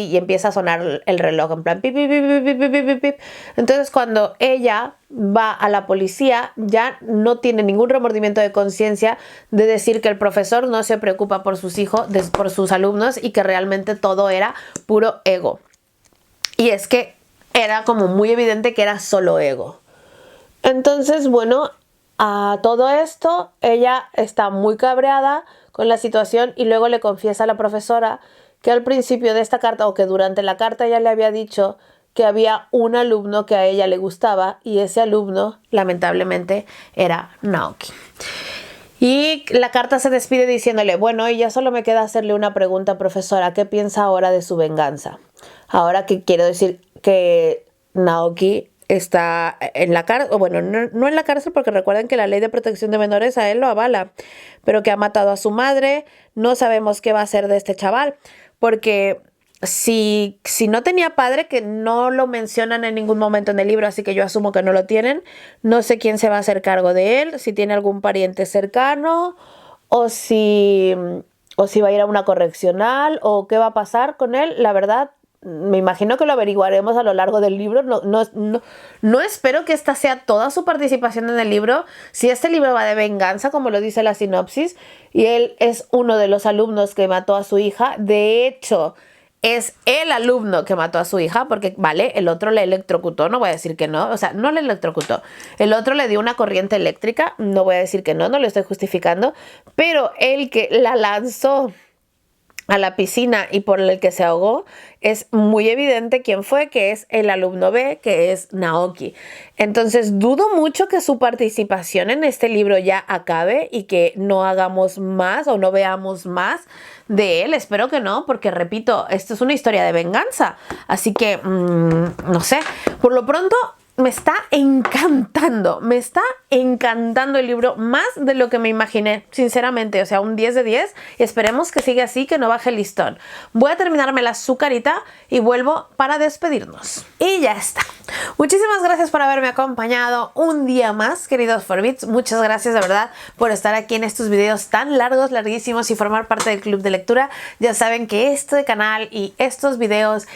y empieza a sonar el reloj en plan pip, pip, pip, pip, pip, pip, pip. Entonces cuando ella va a la policía, ya no tiene ningún remordimiento de conciencia de decir que el profesor no se preocupa por sus hijos, por sus alumnos, y que realmente todo era puro ego. Y es que era como muy evidente que era solo ego. Entonces, bueno, a todo esto, ella está muy cabreada con la situación y luego le confiesa a la profesora que al principio de esta carta, o que durante la carta, ella le había dicho que había un alumno que a ella le gustaba, y ese alumno, lamentablemente, era Naoki. Y la carta se despide diciéndole: bueno, y ya solo me queda hacerle una pregunta, profesora, ¿qué piensa ahora de su venganza? Ahora que quiero decir que Naoki está en la cárcel, o bueno, no en la cárcel, porque recuerden que la ley de protección de menores a él lo avala, pero que ha matado a su madre. No sabemos qué va a hacer de este chaval, porque si no tenía padre, que no lo mencionan en ningún momento en el libro, así que yo asumo que no lo tienen, no sé quién se va a hacer cargo de él, si tiene algún pariente cercano, o si va a ir a una correccional, o qué va a pasar con él. La verdad, me imagino que lo averiguaremos a lo largo del libro. No espero que esta sea toda su participación en el libro. Si este libro va de venganza, como lo dice la sinopsis, y él es uno de los alumnos que mató a su hija, de hecho, es el alumno que mató a su hija, porque, vale, el otro le electrocutó, no voy a decir que no, o sea, no le electrocutó. El otro le dio una corriente eléctrica, no voy a decir que no lo estoy justificando, pero el que la lanzó a la piscina y por el que se ahogó, es muy evidente quién fue, que es el alumno B, que es Naoki. Entonces dudo mucho que su participación en este libro ya acabe y que no hagamos más o no veamos más de él. Espero que no, porque repito, esto es una historia de venganza. Así que, no sé, por lo pronto me está encantando el libro, más de lo que me imaginé, sinceramente. O sea, un 10 de 10, y esperemos que siga así, que no baje el listón. Voy a terminarme la azucarita y vuelvo para despedirnos. Y ya está. Muchísimas gracias por haberme acompañado un día más, queridos Forbits. Muchas gracias de verdad por estar aquí en estos videos tan largos, larguísimos, y formar parte del club de lectura. Ya saben que este canal y estos videos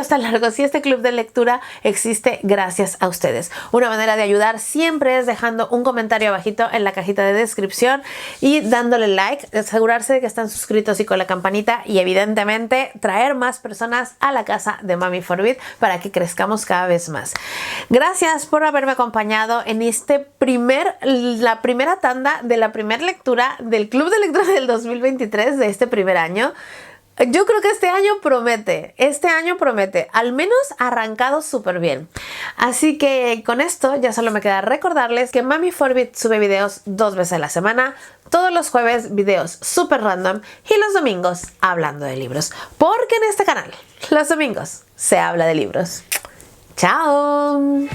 tan largos y este club de lectura existe gracias a ustedes. Una manera de ayudar siempre es dejando un comentario abajito en la cajita de descripción y dándole like, asegurarse de que están suscritos y con la campanita, y evidentemente traer más personas a la casa de Mami Forbit para que crezcamos cada vez más. Gracias por haberme acompañado en la primera tanda de la primera lectura del Club de Lectura del 2023, de este primer año. Yo creo que este año promete, al menos arrancado súper bien. Así que con esto ya solo me queda recordarles que Mami Forbit sube videos 2 veces a la semana, todos los jueves videos súper random y los domingos hablando de libros, porque en este canal los domingos se habla de libros. ¡Chao!